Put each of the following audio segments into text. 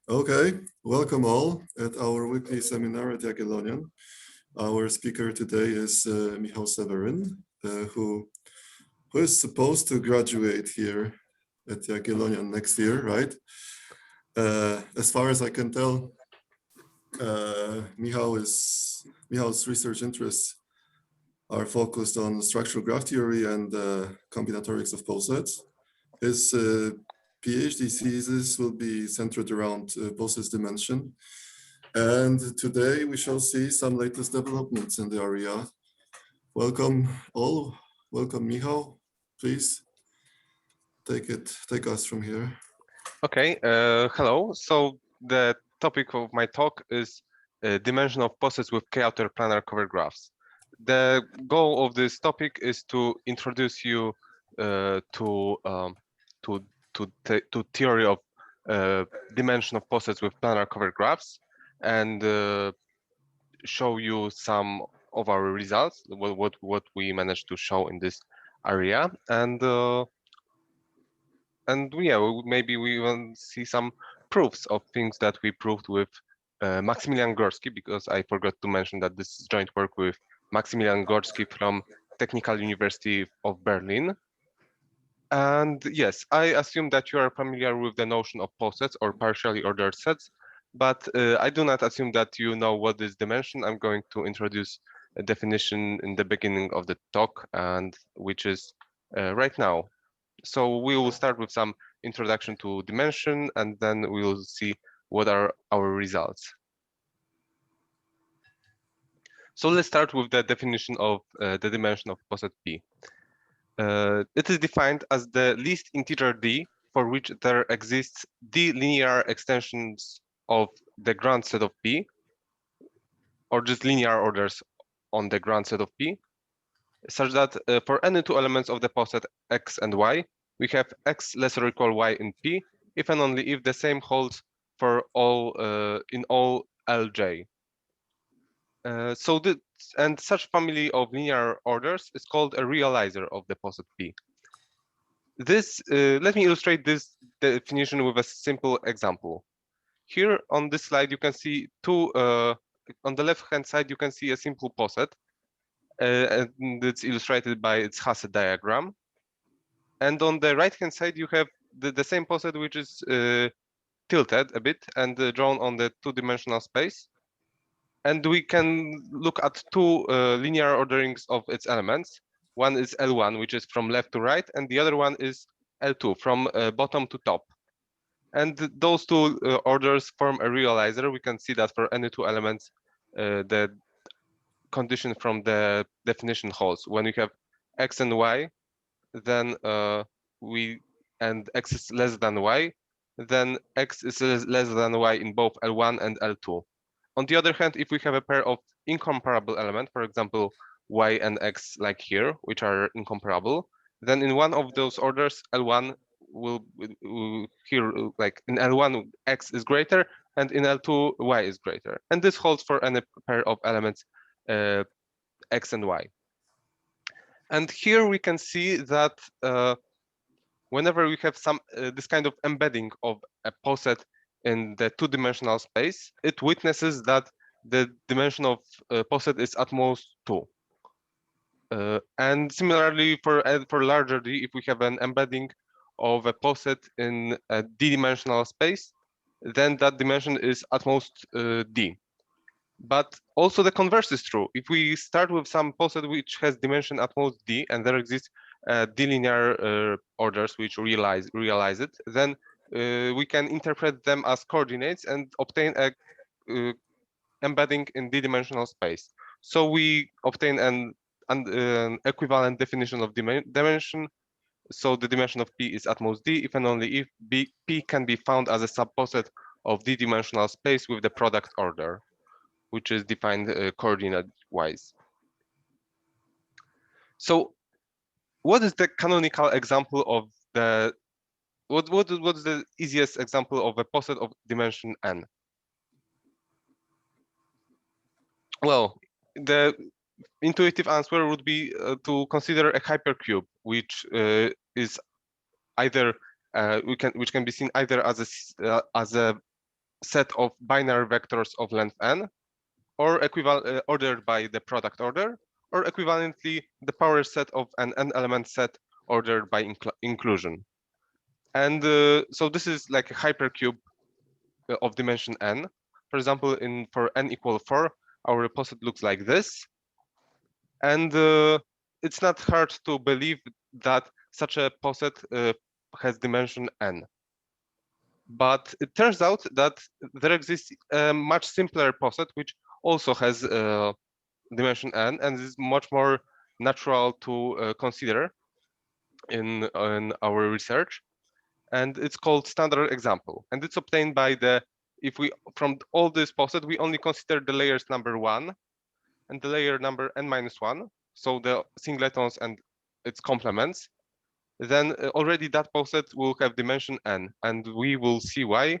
Okay, welcome all at our weekly seminar at Jagiellonian. Our speaker today is Michał Seweryn, who is supposed to graduate here at Jagiellonian next year, right? As far as I can tell, Michał's research interests are focused on structural graph theory and combinatorics of posets. His PhD thesis will be centered around posets dimension. And today we shall see some latest developments in the area. Welcome all. Welcome, Michał. Please take us from here. Okay, hello. So the topic of my talk is dimension of posets with k-outerplanar cover graphs. The goal of this topic is to introduce you to theory of dimension of posets with planar cover graphs and show you some of our results, what we managed to show in this area, and yeah, maybe we will see some proofs of things that we proved with Maximilian Gorski, because I forgot to mention that this is joint work with Maximilian Gorski from Technical University of Berlin. And yes, I assume that you are familiar with the notion of posets or partially ordered sets, but I do not assume that you know what is dimension. I'm going to introduce a definition in the beginning of the talk, and which is right now. So we will start with some introduction to dimension, and then we will see what are our results. So let's start with the definition of the dimension of poset P. It is defined as the least integer D for which there exists D linear extensions of the ground set of P, or just linear orders on the ground set of P, such that for any two elements of the poset X and Y, we have X less or equal Y in P, if and only if the same holds for all in all Lj. And such family of linear orders is called a realizer of the poset P. This let me illustrate this definition with a simple example. Here on this slide, you can see two. On the left-hand side, you can see a simple poset, and it's illustrated by its Hasse diagram. And on the right-hand side, you have the same poset, which is tilted a bit and drawn on the two-dimensional space. And we can look at two linear orderings of its elements. One is L1, which is from left to right, and the other one is L2, from bottom to top. And those two orders form a realizer. We can see that for any two elements, the condition from the definition holds. When we have X and Y, then and X is less than Y, then X is less than Y in both L1 and L2. On the other hand, if we have a pair of incomparable elements, for example, Y and X like here, which are incomparable, then in one of those orders, L1 will here, like in L1, X is greater, and in L2, Y is greater. And this holds for any pair of elements X and Y. And here we can see that whenever we have some this kind of embedding of a poset in the two-dimensional space, it witnesses that the dimension of poset is at most 2. And similarly, for larger D, if we have an embedding of a poset in a D-dimensional space, then that dimension is at most D. But also the converse is true. If we start with some poset which has dimension at most D, and there exists D-linear orders which realize it, then we can interpret them as coordinates and obtain a embedding in D-dimensional space. So we obtain an equivalent definition of dimension. So the dimension of P is at most D if and only if P can be found as a subposet of D-dimensional space with the product order, which is defined coordinate-wise. So what is the canonical example of the what is the easiest example of a poset of dimension n? Well, the intuitive answer would be to consider a hypercube, which is either which can be seen either as a set of binary vectors of length n, or equivalent ordered by the product order, or equivalently the power set of an n-element set ordered by inclusion. And so this is like a hypercube of dimension n. For example, for n equal 4, our poset looks like this. And it's not hard to believe that such a poset has dimension n. But it turns out that there exists a much simpler poset which also has dimension n and is much more natural to consider in our research. And it's called standard example. And it's obtained by if we, from all this poset, we only consider the layers number 1 and the layer number n-1, so the singletons and its complements, then already that poset will have dimension n, and we will see why,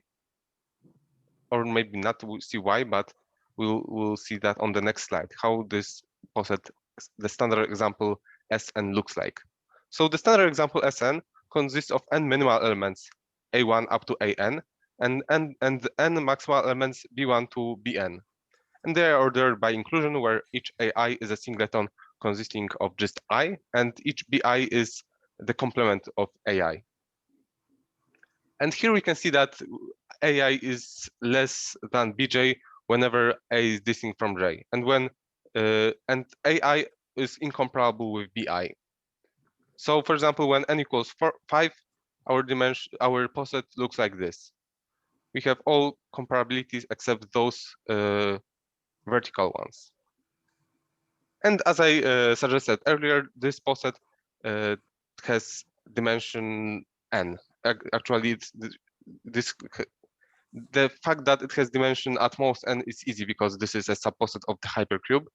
or maybe not see why, but we'll see that on the next slide, how this poset, the standard example Sn looks like. So the standard example Sn consists of n minimal elements, a1 up to an, and n maximal elements b1 to bn. And they are ordered by inclusion, where each ai is a singleton consisting of just I, and each bi is the complement of ai. And here we can see that ai is less than bj whenever a is distinct from j, and and ai is incomparable with bi. So for example, when n equals 5, our poset looks like this. We have all comparabilities except those vertical ones. And as I suggested earlier, this poset has dimension n. Actually, the fact that it has dimension at most n is easy because this is a subposet of the hypercube.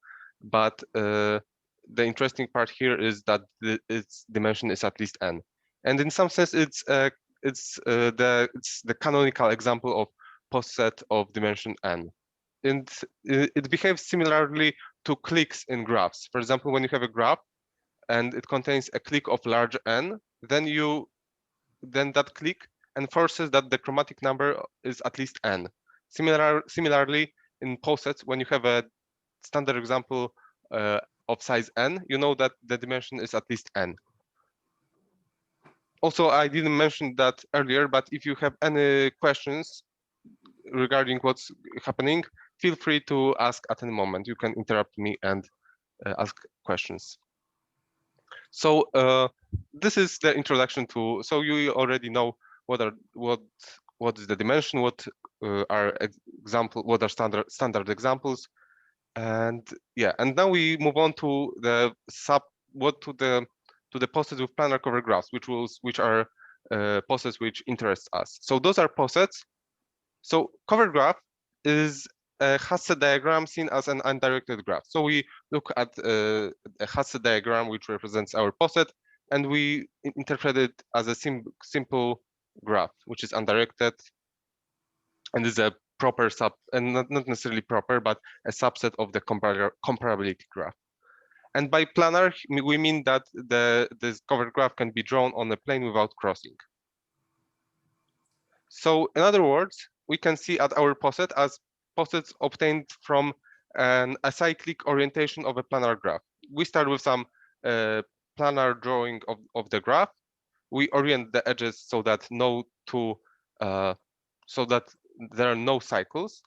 But the interesting part here is that its dimension is at least n. And in some sense, it's the canonical example of poset of dimension n. And it behaves similarly to cliques in graphs. For example, when you have a graph and it contains a clique of large n, then that clique enforces that the chromatic number is at least n. Similarly, in posets, when you have a standard example of size n, you know that the dimension is at least n. Also, I didn't mention that earlier, but if you have any questions regarding what's happening, feel free to ask at any moment. You can interrupt me and ask questions. So this is the introduction to. So you already know what is the dimension, what are standard examples, and yeah. And now we move on to the posets with planar cover graphs, which are posets which interest us. So those are posets. So cover graph is a Hasse diagram seen as an undirected graph. So we look at a Hasse diagram which represents our poset, and we interpret it as a simple graph, which is undirected, and is a proper and not necessarily proper, but a subset of the comparability graph. And by planar, we mean that this cover graph can be drawn on a plane without crossing. So in other words, we can see at our poset as posets obtained from an acyclic orientation of a planar graph. We start with some planar drawing of the graph. We orient the edges so that there are no cycles.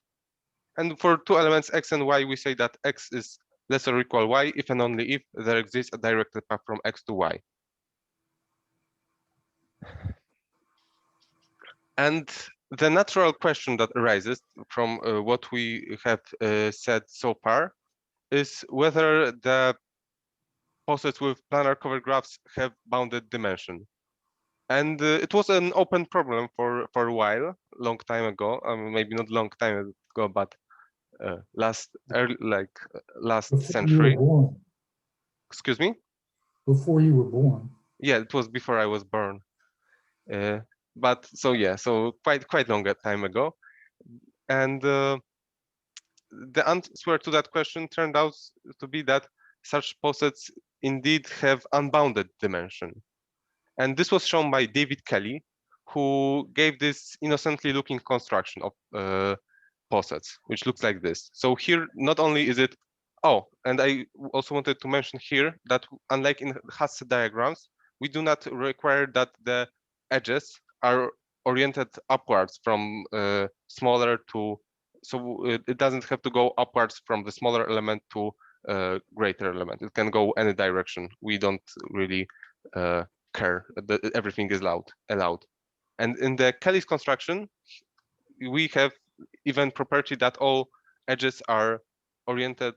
And for two elements x and y, we say that x is less or equal y if and only if there exists a directed path from x to y. And the natural question that arises from what we have said so far is whether the posets with planar cover graphs have bounded dimension. And it was an open problem for a while, long time ago. Maybe not long time ago, but last century. Excuse me? Before you were born. Yeah, it was before I was born. But so yeah, so quite long time ago. And the answer to that question turned out to be that such posets indeed have unbounded dimension. And this was shown by David Kelly, who gave this innocently looking construction of posets, which looks like this. So here, not only is it, oh, and I also wanted to mention here that unlike in Hasse diagrams, we do not require that the edges are oriented upwards from smaller to, so it doesn't have to go upwards from the smaller element to greater element. It can go any direction. We don't really care. Everything is allowed. And in the Kelly's construction, we have even property that all edges are oriented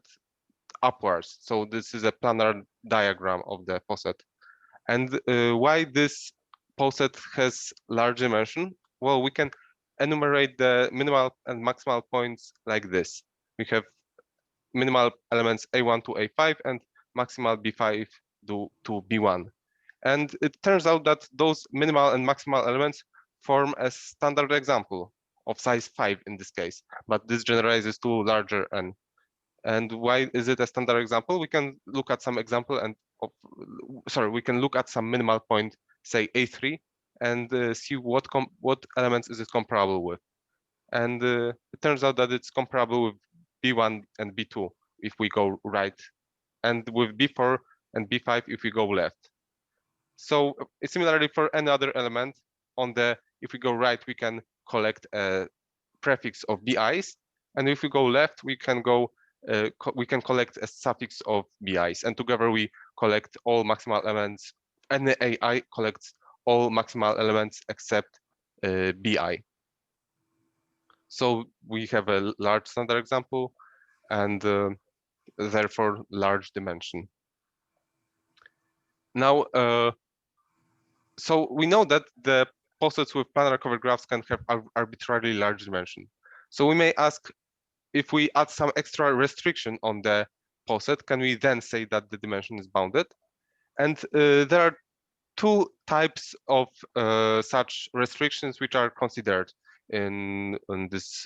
upwards. So this is a planar diagram of the poset. And why this poset has large dimension? Well, we can enumerate the minimal and maximal points like this. We have minimal elements A1 to A5 and maximal B5 to B1. And it turns out that those minimal and maximal elements form a standard example of size 5 in this case, but this generalizes to larger n. And why is it a standard example? We can look at some example and we can look at some minimal point, say A3, and see what elements is it comparable with. And it turns out that it's comparable with B1 and B2 if we go right, and with B4 and B5 if we go left. So similarly for any other element, if we go right, we can collect a prefix of BIs, and if we go left, we can collect a suffix of BIs, and together we collect all maximal elements. Any AI collects all maximal elements except BI. So we have a large standard example, and therefore large dimension. Now, so we know that the posets with planar cover graphs can have arbitrarily large dimension. So we may ask, if we add some extra restriction on the poset, can we then say that the dimension is bounded? And there are two types of such restrictions which are considered in this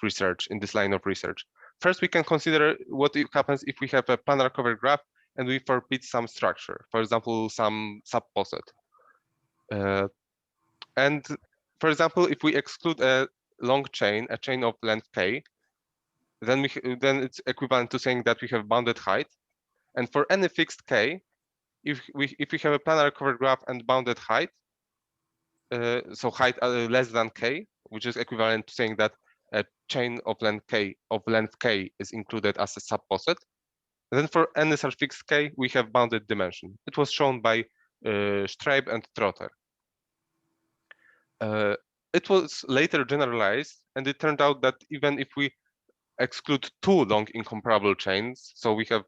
research, in this line of research. First, we can consider what happens if we have a planar cover graph and we forbid some structure, for example, some subposet. And for example, if we exclude a long chain, a chain of length k, then it's equivalent to saying that we have bounded height. And for any fixed k, if we have a planar covered graph and bounded height, so height less than k, which is equivalent to saying that a chain of length k is included as a subposet. And then for any such fixed k, we have bounded dimension. It was shown by Streib and Trotter. It was later generalized, and it turned out that even if we exclude two long incomparable chains, so we have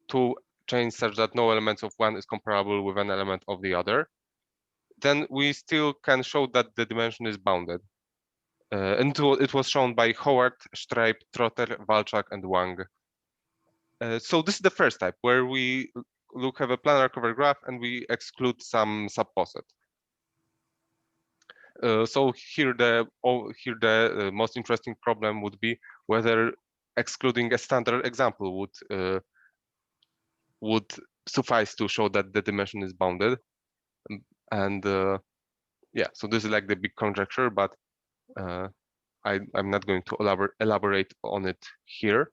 two chains such that no elements of one is comparable with an element of the other, then we still can show that the dimension is bounded. And it was shown by Howard, Streib, Trotter, Walczak, and Wang. So this is the first type, where we have a planar cover graph and we exclude some subposet. So here the most interesting problem would be whether excluding a standard example would suffice to show that the dimension is bounded. And yeah, so this is like the big conjecture, but I'm not going to elaborate on it here.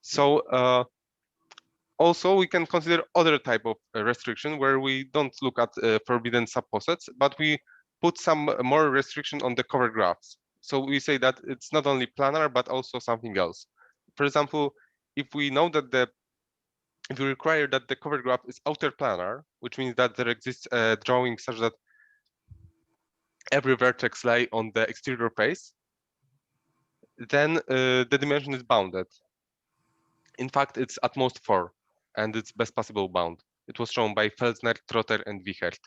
So also we can consider other type of restriction where we don't look at forbidden subposets, but we put some more restriction on the cover graphs. So we say that it's not only planar, but also something else. For example, if we know that if we require that the cover graph is outer planar, which means that there exists a drawing such that every vertex lie on the exterior face, then the dimension is bounded. In fact, it's at most 4, and it's best possible bound. It was shown by Felsner, Trotter, and Wichert.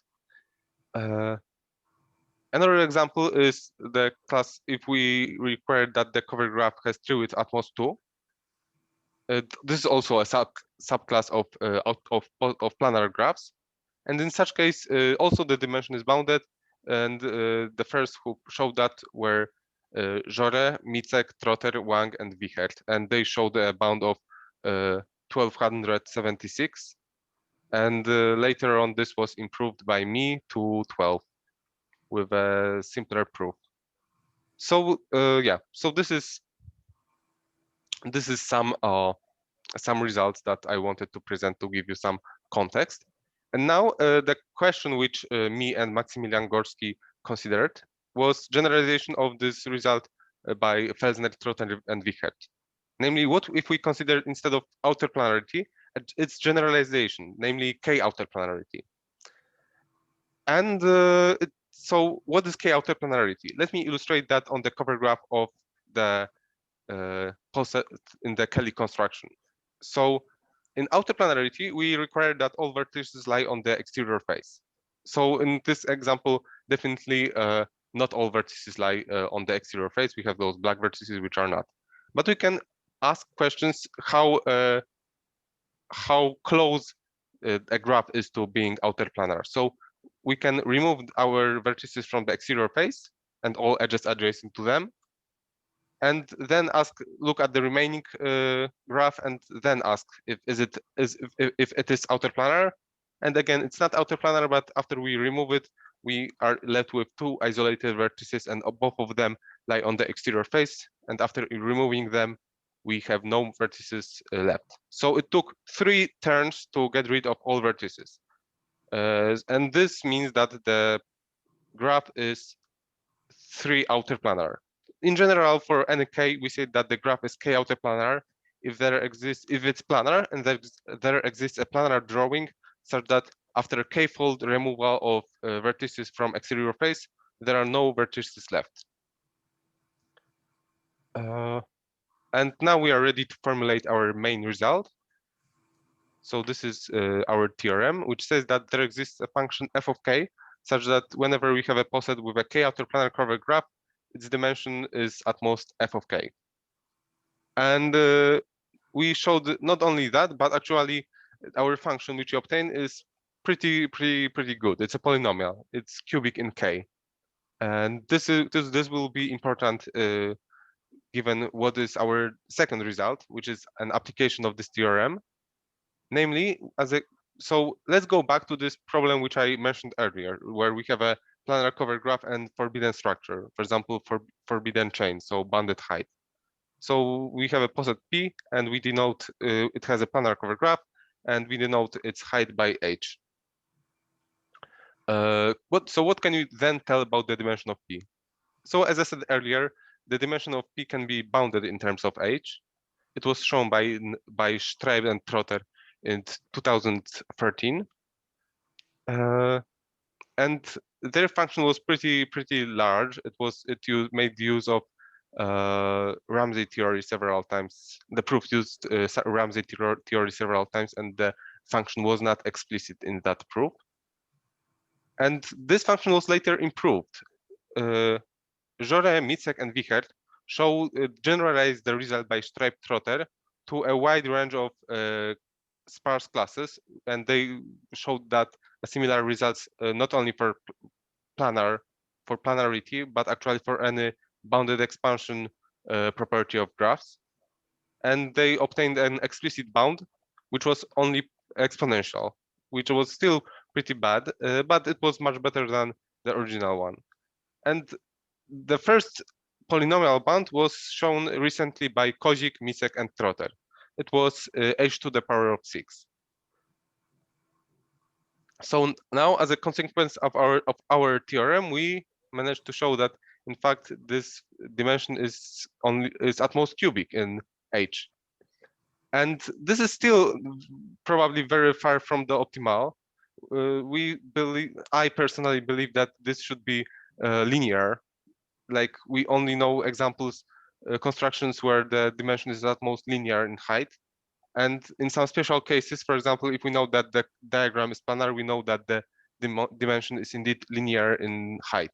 Another example is the class if we require that the cover graph has 3 with at most 2. This is also a subclass of planar graphs, and in such case, also the dimension is bounded. And the first who showed that were Jore, Micek, Trotter, Wang, and Wichert, and they showed a bound of 1276. And later on, this was improved by me to 12. with a simpler proof. So yeah, so this is some results that I wanted to present to give you some context. And now the question which me and Maksymilian Gorski considered was generalization of this result by Felsner, Trotter, and Wichert. Namely, what if we consider instead of outer planarity, its generalization, namely k-outer planarity. And so what is k-outer planarity? Let me illustrate that on the cover graph of the poset in the Kelly construction. So in outer planarity, we require that all vertices lie on the exterior face. So in this example, definitely not all vertices lie on the exterior face. We have those black vertices which are not. But we can ask questions how close a graph is to being outer planar. So we can remove our vertices from the exterior face and all edges adjacent to them, and then look at the remaining graph, and then ask if it is outer planar. And again, it's not outer planar, but after we remove it, we are left with two isolated vertices, and both of them lie on the exterior face. And after removing them, we have no vertices left. So it took 3 turns to get rid of all vertices. And this means that the graph is 3 outer planar. In general, for any k, we say that the graph is k-outer planar if it's planar and there exists a planar drawing such that after k-fold removal of vertices from exterior face, there are no vertices left. And now we are ready to formulate our main result. So this is our theorem, which says that there exists a function f of k such that whenever we have a poset with a k-outer planar cover graph, its dimension is at most f of k. And we showed not only that, but actually our function which we obtain is pretty good. It's a polynomial. It's cubic in k, and this will be important given what is our second result, which is an application of this theorem. Namely, so let's go back to this problem which I mentioned earlier, where we have a planar cover graph and forbidden structure, for example, for forbidden chain, so bounded height. So we have a poset P, and we denote it has a planar cover graph, and we denote its height by h. What can you then tell about the dimension of P? So as I said earlier, the dimension of P can be bounded in terms of h. It was shown by Streib and Trotter in 2013. And their function was pretty large. It made use of Ramsey theory several times. The proof used Ramsey theory several times, and the function was not explicit in that proof. And this function was later improved. Jore, Micek, and Wichert generalized the result by Streib-Trotter to a wide range of sparse classes, and they showed that similar results not only for planarity, but actually for any bounded expansion property of graphs. And they obtained an explicit bound, which was only exponential, which was still pretty bad, but it was much better than the original one. And the first polynomial bound was shown recently by Kozik, Micek, and Trotter. It was h to the power of 6. So now, as a consequence of our theorem, we managed to show that in fact this dimension is at most cubic in h. And this is still probably very far from the optimal. I personally believe that this should be linear. Like, we only know examples, constructions where the dimension is at most linear in height. And in some special cases, for example, if we know that the diagram is planar, we know that the dimension is indeed linear in height.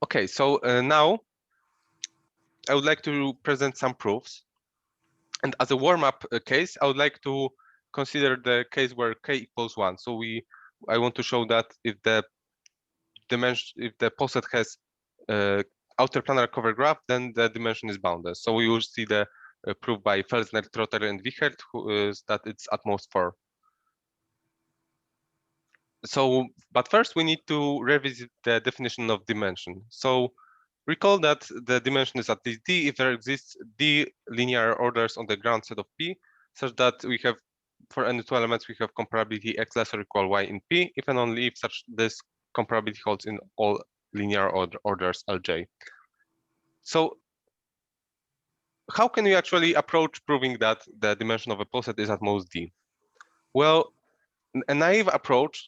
Okay, so now I would like to present some proofs. And as a warm-up case, I would like to consider the case where k equals 1. So I want to show that if the poset has outer planar cover graph, then the dimension is bounded. So we will see the proved by Felsner, Trotter, and Wichert, who is that it's at most 4. So, but first we need to revisit the definition of dimension. So recall that the dimension is at least D if there exists D linear orders on the ground set of P, such that we have, for any 2 elements, we have comparability x less or equal y in P, if and only if such this comparability holds in all linear orders Lj. So how can we actually approach proving that the dimension of a poset is at most D? Well, a naive approach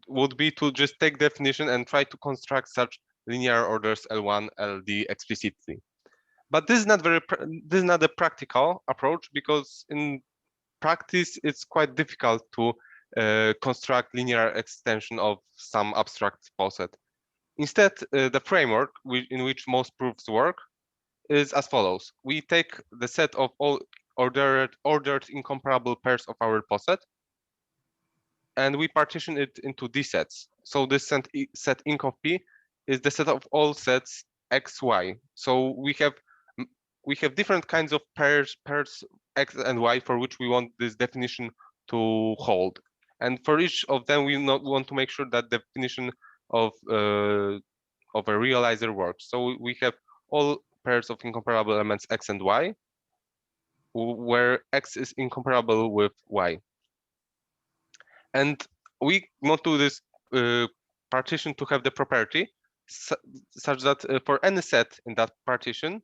would be to just take definition and try to construct such linear orders L1, LD explicitly. But this is not a practical approach, because in practice it's quite difficult to construct linear extension of some abstract poset. Instead, the framework in which most proofs work is as follows. We take the set of all ordered incomparable pairs of our poset, and we partition it into D sets. So this set inc of P is the set of all sets x, y. So we have different kinds of pairs x and y for which we want this definition to hold. And for each of them, we want to make sure that the definition of a realizer works. So we have all pairs of incomparable elements x and y, where x is incomparable with y. And we want to this partition to have the property such that for any set in that partition,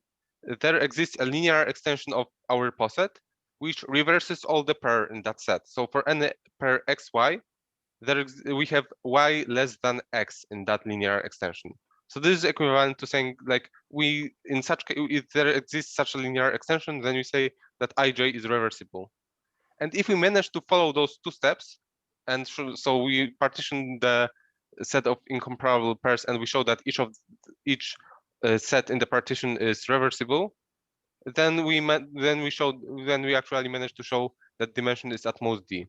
there exists a linear extension of our poset which reverses all the pair in that set. So for any pair xy, we have y less than x in that linear extension. So this is equivalent to saying, like, if there exists such a linear extension, then we say that ij is reversible. And if we manage to follow those 2 steps, and so we partition the set of incomparable pairs, and we show that each set in the partition is reversible, then we actually manage to show that dimension is at most D.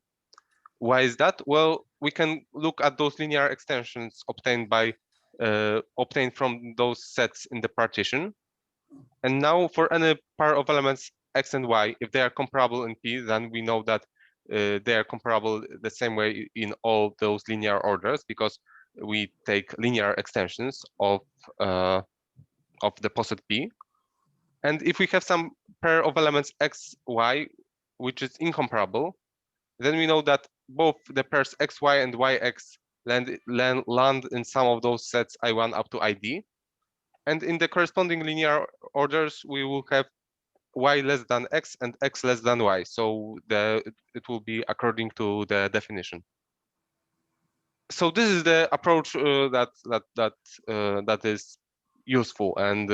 Why is that? Well, we can look at those linear extensions obtained from those sets in the partition. And now for any pair of elements x and y, if they are comparable in P, then we know that they are comparable the same way in all those linear orders, because we take linear extensions of the poset P. And if we have some pair of elements x, y, which is incomparable, then we know that both the pairs xy and yx land in some of those sets I1 up to ID. And in the corresponding linear orders, we will have y less than x and x less than y. So it will be according to the definition. So this is the approach that is useful, and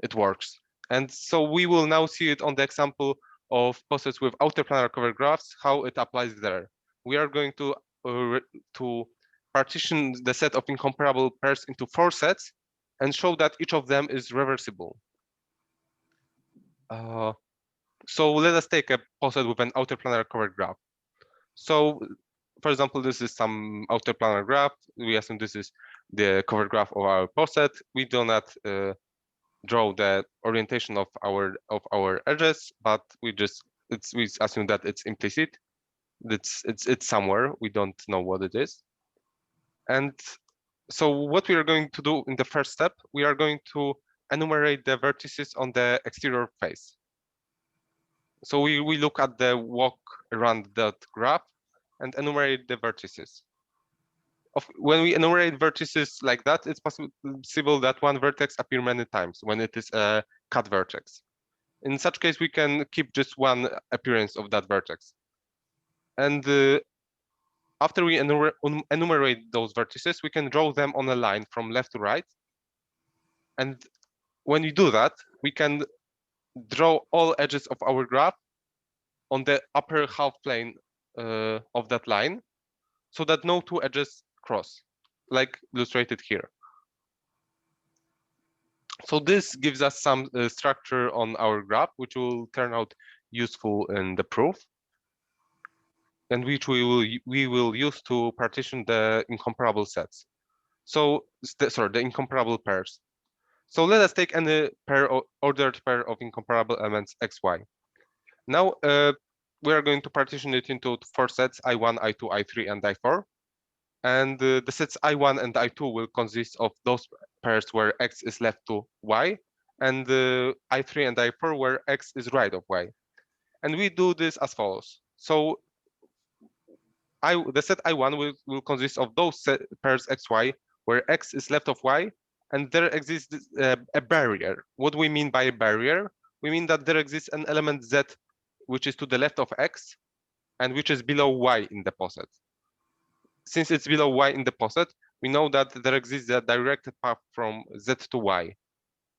it works. And so we will now see it on the example of posets with outer planar cover graphs, how it applies there. We are going to partition the set of incomparable pairs into 4 sets and show that each of them is reversible. So let us take a poset with an outer planar cover graph. So, for example, this is some outer planar graph. We assume this is the cover graph of our poset. We do not draw the orientation of our edges, but we assume that it's implicit. It's somewhere. We don't know what it is. And so what we are going to do in the first step, we are going to enumerate the vertices on the exterior face. So we look at the walk around that graph and enumerate the vertices. When we enumerate vertices like that, it's possible that one vertex appear many times when it is a cut vertex. In such case, we can keep just one appearance of that vertex. And after we enumerate those vertices, we can draw them on a line from left to right. And when we do that, we can draw all edges of our graph on the upper half plane of that line, so that no 2 edges cross, like illustrated here. So this gives us some structure on our graph, which will turn out useful in the proof, and which we will use to partition the incomparable sets. So the incomparable pairs. So let us take any ordered pair of incomparable elements xy. Now we are going to partition it into 4 sets: I1, I2, I3, and I4. And the sets I1 and I2 will consist of those pairs where x is left to y, and I3 and I4 where x is right of y. And we do this as follows. So the set I1 will consist of those pairs xy where x is left of y, and there exists a barrier. What do we mean by a barrier? We mean that there exists an element z which is to the left of x and which is below y in the poset. Since it's below y in the poset, we know that there exists a directed path from z to y,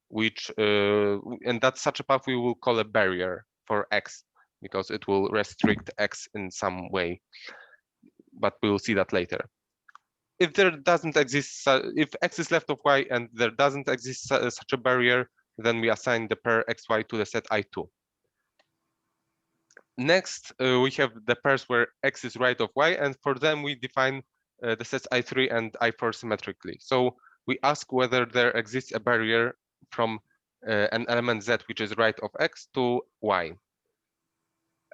which and that's such a path we will call a barrier for x, because it will restrict x in some way, but we will see that later. If there doesn't exist, if x is left of y and there doesn't exist such a barrier, then we assign the pair xy to the set I2. Next, we have the pairs where x is right of y, and for them we define the sets I3 and I4 symmetrically. So we ask whether there exists a barrier from an element z which is right of x to y.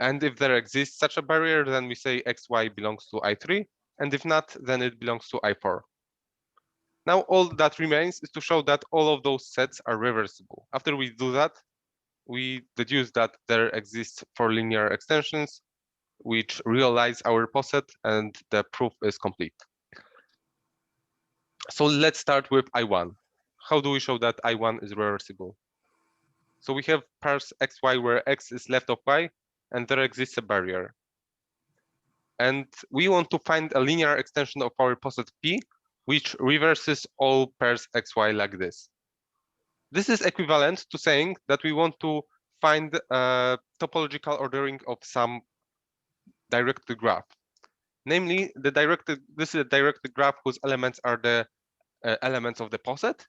And if there exists such a barrier, then we say xy belongs to I3, and if not, then it belongs to I4. Now all that remains is to show that all of those sets are reversible. After we do that, we deduce that there exists 4 linear extensions which realize our poset, and the proof is complete. So let's start with I1. How do we show that I1 is reversible? So we have pairs xy where x is left of y, and there exists a barrier. And we want to find a linear extension of our poset P, which reverses all pairs xy like this. This is equivalent to saying that we want to find a topological ordering of some directed graph. Namely, this is a directed graph whose elements are the elements of the poset,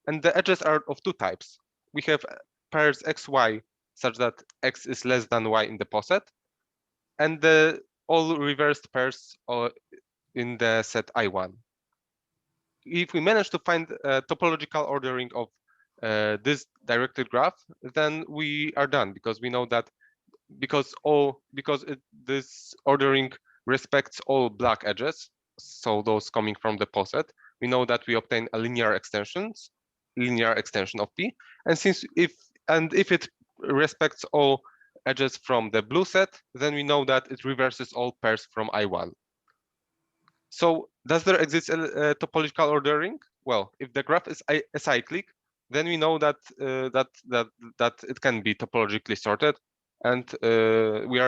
and the edges are of 2 types. We have pairs xy such that x is less than y in the poset, and the all reversed pairs in the set I1. If we manage to find a topological ordering of this directed graph, then we are done, because we know that this ordering respects all black edges, so those coming from the poset, we know that we obtain a linear extension of P. And if it respects all edges from the blue set, then we know that it reverses all pairs from I1. So does there exist a topological ordering? Well, if the graph is acyclic, then we know that that it can be topologically sorted, and we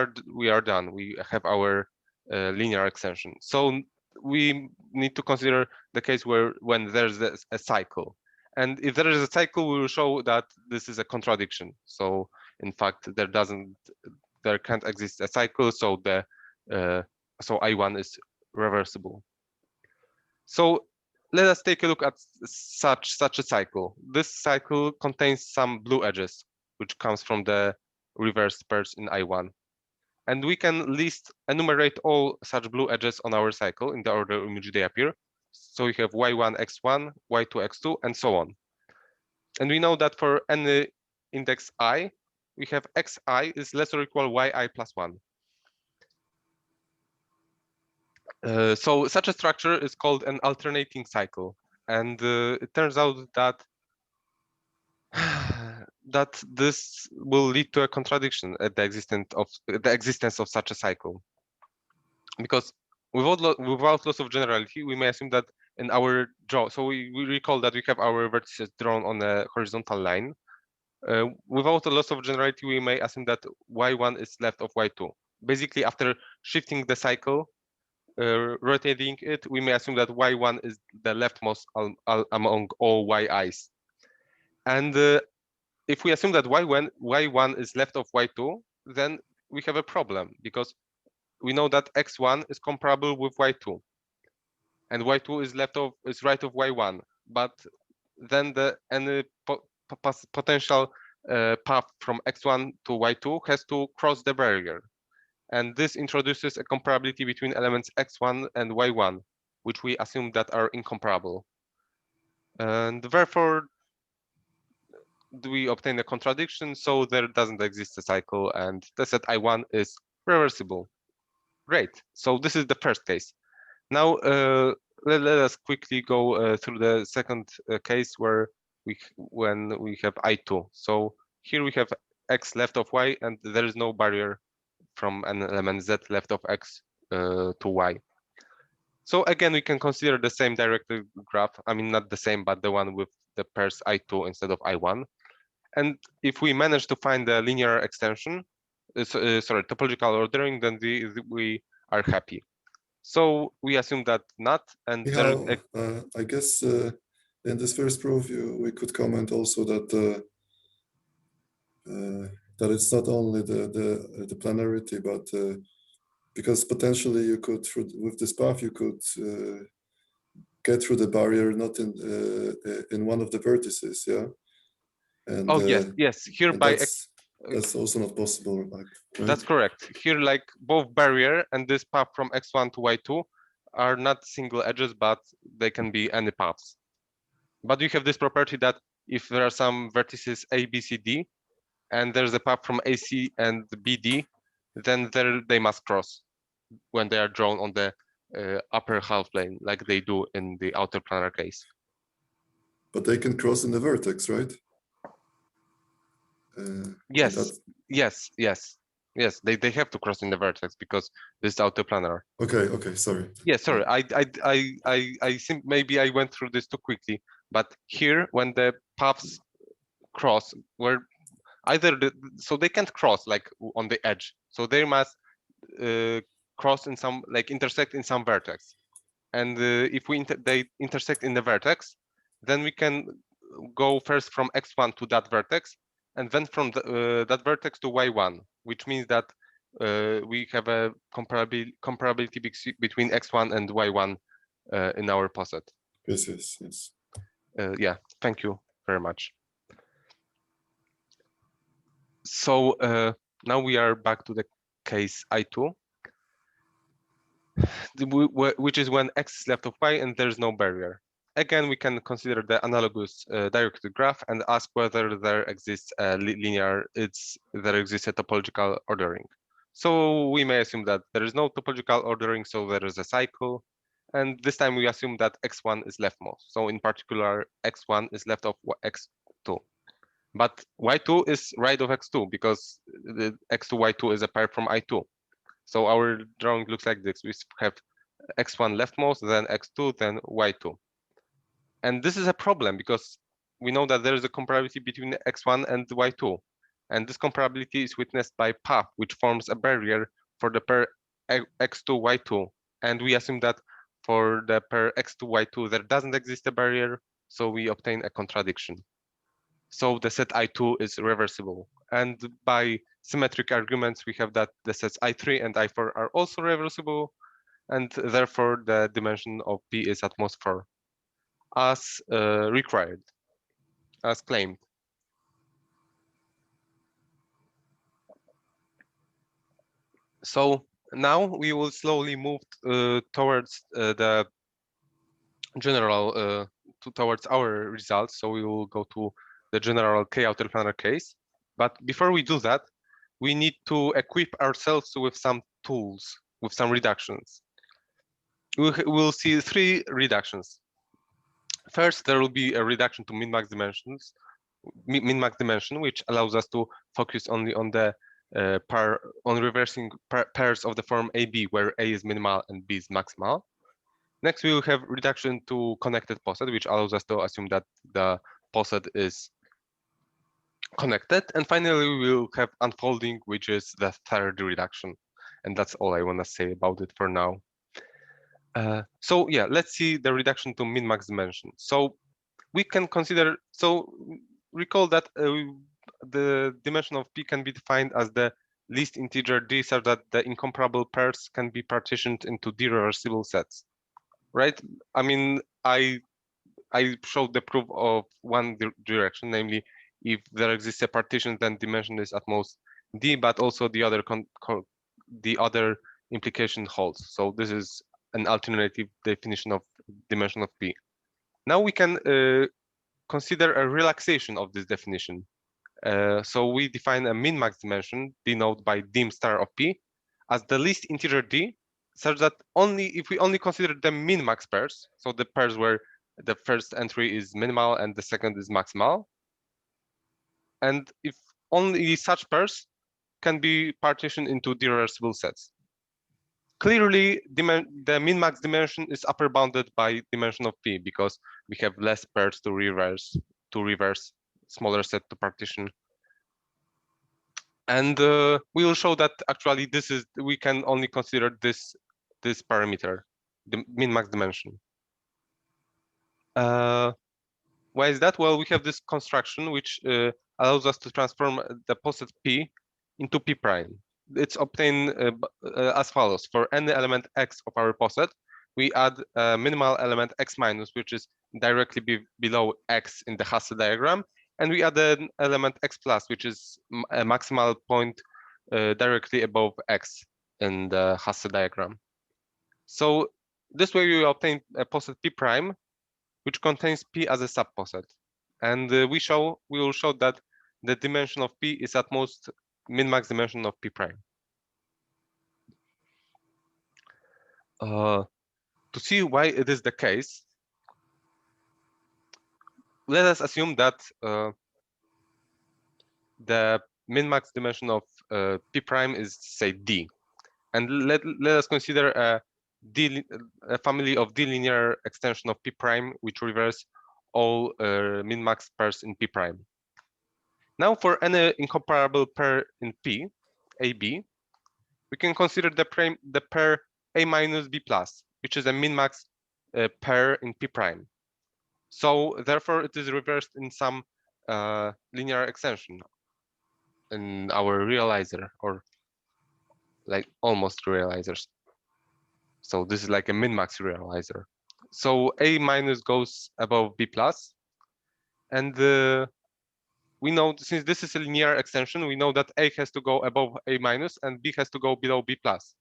are done. We have our linear extension. So we need to consider the case when there's a cycle, and if there is a cycle, we will show that this is a contradiction. So in fact, there can't exist a cycle. So so I1 is reversible. So let us take a look at such a cycle. This cycle contains some blue edges, which comes from the reversed pairs in I1. And we can enumerate all such blue edges on our cycle in the order in which they appear. So we have y1, x1, y2, x2, and so on. And we know that for any index I, we have xi is less or equal yi plus 1. So such a structure is called an alternating cycle, and it turns out that that this will lead to a contradiction at the existence of such a cycle, because without loss of generality, we may assume that in our draw. So we recall that we have our vertices drawn on a horizontal line. Without a loss of generality, we may assume that y1 is left of y2. Basically, after shifting the cycle, rotating it, we may assume that y1 is the leftmost among all yi's. And if we assume that y1 is left of y2, then we have a problem, because we know that x1 is comparable with y2, and y2 is right of y1. But then any potential path from x1 to y2 has to cross the barrier. And this introduces a comparability between elements x1 and y1, which we assume that are incomparable. And therefore, we obtain a contradiction, so there doesn't exist a cycle, and the set I1 is reversible. Great. So this is the first case. Now let us quickly go through the second case where when we have I2. So here we have x left of y, and there is no barrier from an element z left of x to y. So again, we can consider the same directed graph. I mean, not the same, but the one with the pairs I2 instead of I1. And if we manage to find the linear extension, sorry, topological ordering, then we are happy. So we assume that not, and Michał, I guess in this first proof, we could comment also that that it's not only the planarity, but because potentially you could, with this path, you could get through the barrier not in one of the vertices, yeah. And oh yes, here and by that's also not possible, like, right? That's correct. Here, like both barrier and this path from x1 to y2 are not single edges, but they can be any paths. But we have this property that if there are some vertices A, B, C, D, and there's a path from AC and BD, then they must cross when they are drawn on the upper half plane, like they do in the outer planar case. But they can cross in the vertex, right? Yes, yes. They have to cross in the vertex because this is outer planar. Okay, sorry. Yeah, sorry. I think maybe I went through this too quickly. But here, when the paths cross, where either so they can't cross like on the edge, so they must cross in some, like intersect in some vertex. And if they intersect in the vertex, then we can go first from x1 to that vertex, and then from that vertex to y1, which means that we have a comparability between x1 and y1 in our poset. Yes. Yeah, thank you very much. So now we are back to the case I2, which is when x is left of y and there's no barrier. Again, we can consider the analogous directed graph and ask whether there exists a there exists a topological ordering. So we may assume that there is no topological ordering, so there is a cycle. And this time we assume that x1 is leftmost. So in particular, x1 is left of x2. But y2 is right of x2 because the x2, y2 is a pair from I2. So our drawing looks like this. We have x1 leftmost, then x2, then y2. And this is a problem because we know that there is a comparability between x1 and y2. And this comparability is witnessed by path, which forms a barrier for the pair x2, y2. And we assume that for the pair x2, y2, there doesn't exist a barrier, so we obtain a contradiction. So the set I2 is reversible. And by symmetric arguments, we have that the sets I3 and I4 are also reversible, and therefore the dimension of P is at most 4, as required, as claimed. So now we will slowly move towards the general, towards our results. So we will go to the general k-outerplanar case. But before we do that, we need to equip ourselves with some tools, with some reductions. We'll see 3 reductions. First, there will be a reduction to min-max dimensions, min-max dimension, which allows us to focus only on the reversing pairs of the form AB, where A is minimal and B is maximal. Next, we will have reduction to connected poset, which allows us to assume that the poset is connected. And finally, we will have unfolding, which is the third reduction. And that's all I want to say about it for now. So yeah, let's see the reduction to min-max dimension. So we can consider, so recall that the dimension of P can be defined as the least integer D such that the incomparable pairs can be partitioned into D reversible sets, right? I mean, I showed the proof of one direction, namely if there exists a partition, then dimension is at most D, but also the other implication holds. So this is an alternative definition of dimension of P. Now we can consider a relaxation of this definition. So we define a min-max dimension denoted by dim star of P as the least integer D, such that only if we only consider the min-max pairs, so the pairs where the first entry is minimal and the second is maximal, and if only such pairs can be partitioned into irreversible sets. Clearly, the min-max dimension is upper bounded by dimension of P because we have less pairs to reverse, smaller set to partition. And we will show that actually we can only consider this parameter, the min-max dimension. Why is that? Well, we have this construction which allows us to transform the poset P into P prime. It's obtained as follows. For any element x of our poset, we add a minimal element x minus, which is directly below x in the Hasse diagram, and we add an element x plus, which is a maximal point directly above x in the Hasse diagram. So this way we obtain a poset P prime, which contains P as a subposet. And we will show that the dimension of P is at most min-max dimension of P prime. To see why it is the case, let us assume that the min-max dimension of P prime is, say, D. And let us consider a family of D-linear extension of P prime, which reverse all min-max pairs in P prime. Now, for any incomparable pair in P, AB, we can consider the pair A minus B plus, which is a min-max pair in P prime. So therefore, it is reversed in some linear extension in our realizer, or like almost realizers. So this is like a min-max realizer. So A minus goes above B plus, and we know, since this is a linear extension, we know that A has to go above A minus and B has to go below B plus.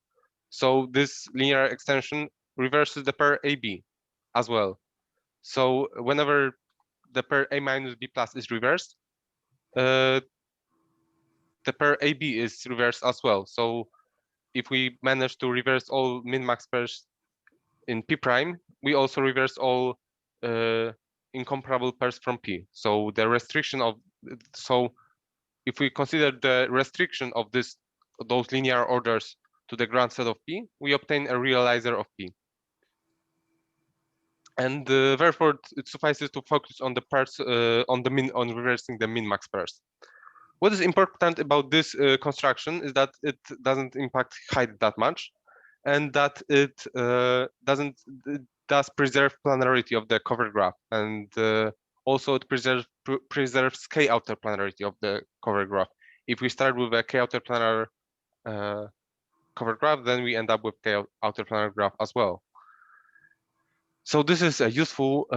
So this linear extension reverses the pair AB as well. So whenever the pair A minus B plus is reversed, the pair AB is reversed as well. So if we manage to reverse all min-max pairs in P prime, we also reverse all incomparable pairs from P. So the restriction of, so if we consider the restriction of those linear orders to the ground set of P, we obtain a realizer of P. And therefore, it suffices to focus on the pairs on reversing the min-max pairs. What is important about this construction is that it doesn't impact height that much, and that it does preserve planarity of the cover graph, and also it preserves k-outer planarity of the cover graph. If we start with a k-outer planar cover graph, then we end up with k-outer planar graph as well. So this is a useful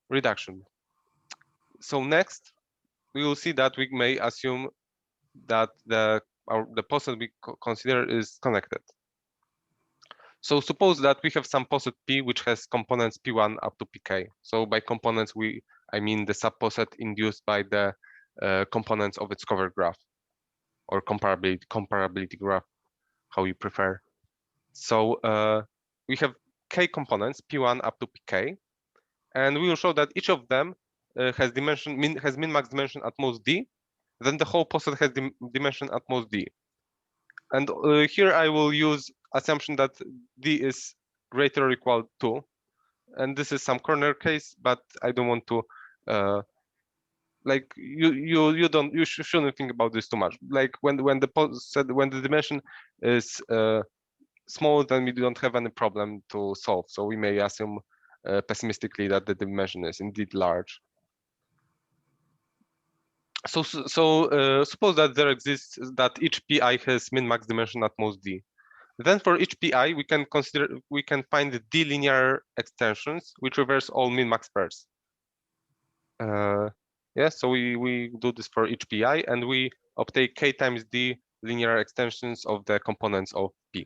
reduction. So next, we will see that we may assume that the poset we consider is connected. So suppose that we have some poset P which has components P1 up to Pk. So by components, I mean the subposet induced by the components of its cover graph, or comparability graph, how you prefer. So we have K components P1 up to Pk, and we will show that each of them has min-max dimension at most D. Then the whole poset has dimension at most D. And here I will use assumption that D is greater or equal to, and this is some corner case, but I don't want to like you shouldn't think about this too much. Like when the dimension is small, then we don't have any problem to solve. So we may assume pessimistically that the dimension is indeed large. So suppose that there exists that each pi has min-max dimension at most D. Then for each pi, we can find the D linear extensions which reverse all min-max pairs. Yeah, so we do this for each pi, and we obtain k times D linear extensions of the components of P.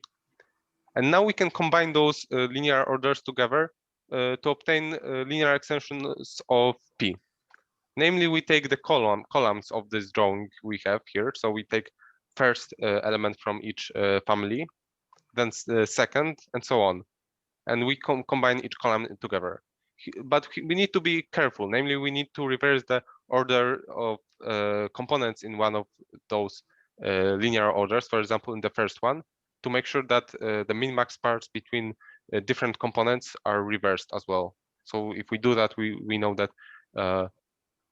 And now we can combine those linear orders together to obtain linear extensions of P. Namely, we take the columns of this drawing we have here. So we take first element from each family, then second, and so on. And we combine each column together. But we need to be careful. Namely, we need to reverse the order of components in one of those linear orders, for example, in the first one, to make sure that the min-max parts between different components are reversed as well. So if we do that, we know that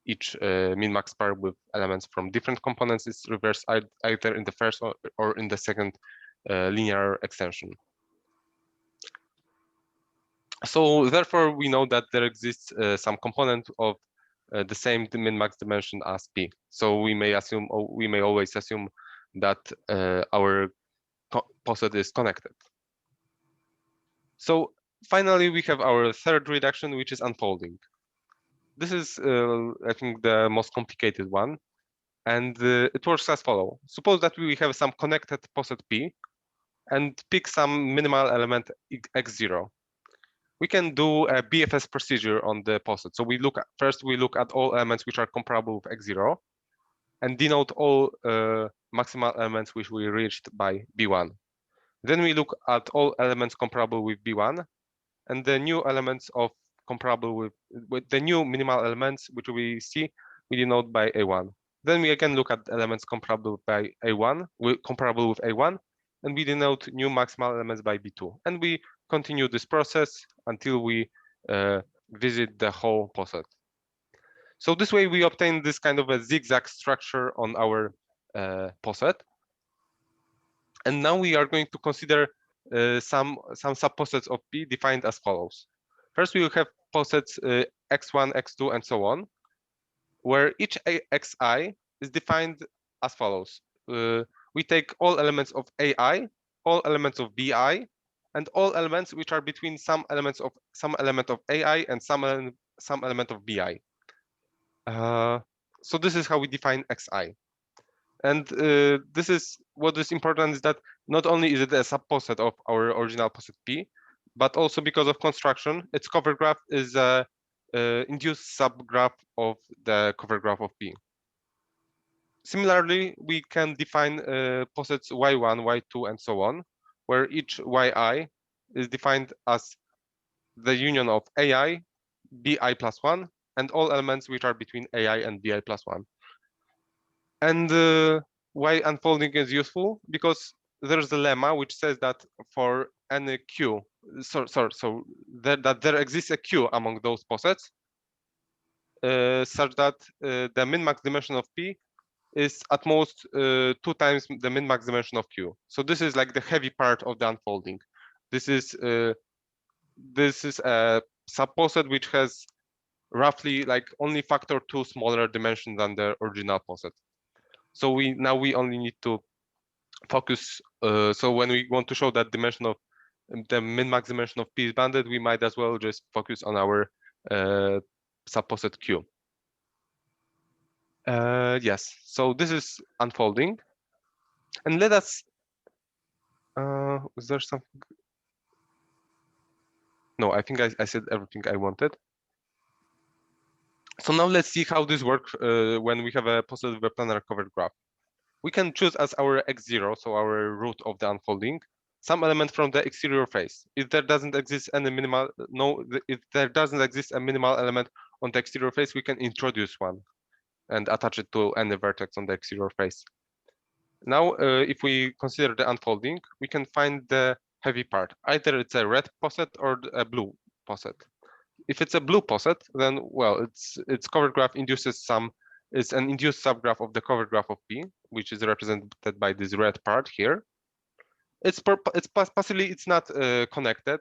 each min-max pair with elements from different components is reversed either in the first or in the second linear extension. So therefore, we know that there exists some component of the same min-max dimension as P. So we may assume, or we may always assume that our poset is connected. So finally, we have our third reduction, which is unfolding. This is, I think, the most complicated one. And it works as follows. Suppose that we have some connected poset P and pick some minimal element x0. We can do a BFS procedure on the poset. So we look at, first we look at all elements which are comparable with x0 and denote all maximal elements which we reached by B1. Then we look at all elements comparable with B1 and the new elements of comparable with the new minimal elements which we see, we denote by A1. Then we again look at elements comparable by A1, comparable with A1, and we denote new maximal elements by B2. And we continue this process until we visit the whole poset. So this way we obtain this kind of a zigzag structure on our poset. And now we are going to consider some subposets of P defined as follows. First, we will have posets x1, x2, and so on, where each xi is defined as follows. We take all elements of AI, all elements of BI, and all elements which are between some element of AI and some element of BI. So this is how we define xi. And this is what is important is that not only is it a subposet of our original poset P, but also because of construction, its cover graph is a induced subgraph of the cover graph of P. Similarly, we can define posets y1, y2, and so on, where each yi is defined as the union of AI, bi plus 1, and all elements which are between AI and bi plus 1. And why unfolding is useful? Because there's a lemma which says that for any q, that there exists a q among those posets, such that the min-max dimension of P is at most 2 times the min-max dimension of Q. So this is like the heavy part of the unfolding. This is a subposet which has roughly like only factor 2 smaller dimension than the original poset. So we only need to focus. So when we want to show that dimension of the min-max dimension of P is bounded, we might as well just focus on our subposet Q. Yes, so this is unfolding. And let us, is there something? No, I think I said everything I wanted. So now let's see how this works when we have a poset with a planar covered graph. We can choose as our x0, so our root of the unfolding, some element from the exterior face. If there doesn't exist any minimal, if there doesn't exist a minimal element on the exterior face, we can introduce one and attach it to any vertex on the exterior face. Now, if we consider the unfolding, we can find the heavy part. Either it's a red poset or a blue poset. If it's a blue poset, then well, its covered graph induces it's an induced subgraph of the covered graph of P, which is represented by this red part here. It's possibly it's not connected.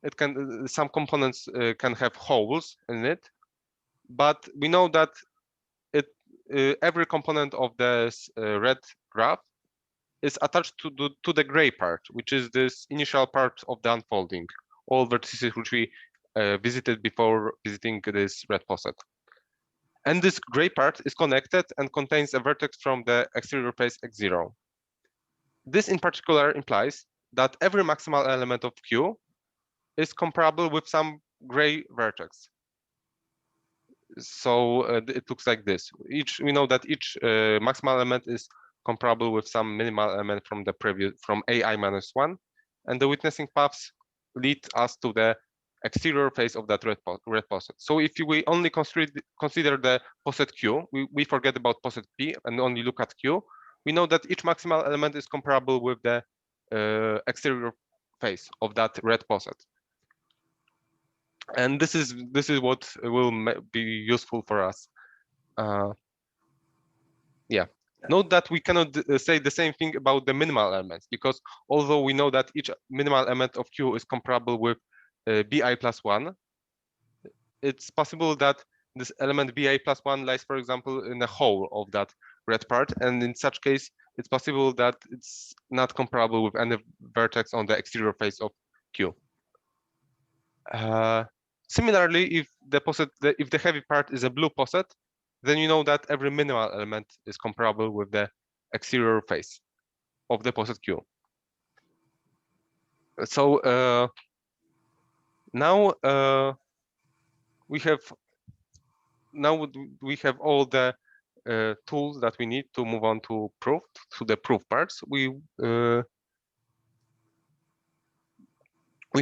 It can some components can have holes in it, but we know that every component of this red graph is attached to the gray part, which is this initial part of the unfolding, all vertices which we visited before visiting this red poset. And this gray part is connected and contains a vertex from the exterior face x0. This in particular implies that every maximal element of Q is comparable with some gray vertex. So it looks like this. We know that each maximal element is comparable with some minimal element from the previous, from AI-1, and the witnessing paths lead us to the exterior face of that red poset. So if we only consider the poset Q, we forget about poset P and only look at Q, we know that each maximal element is comparable with the exterior face of that red poset. And this is what will be useful for us. Yeah. Note that we cannot say the same thing about the minimal elements, because although we know that each minimal element of Q is comparable with Bi plus 1, it's possible that this element Bi plus 1 lies, for example, in the hole of that red part, and in such case, it's possible that it's not comparable with any vertex on the exterior face of Q. Similarly, if the heavy part is a blue poset, then you know that every minimal element is comparable with the exterior face of the poset Q. So now we have all the tools that we need to move on to the proof parts. We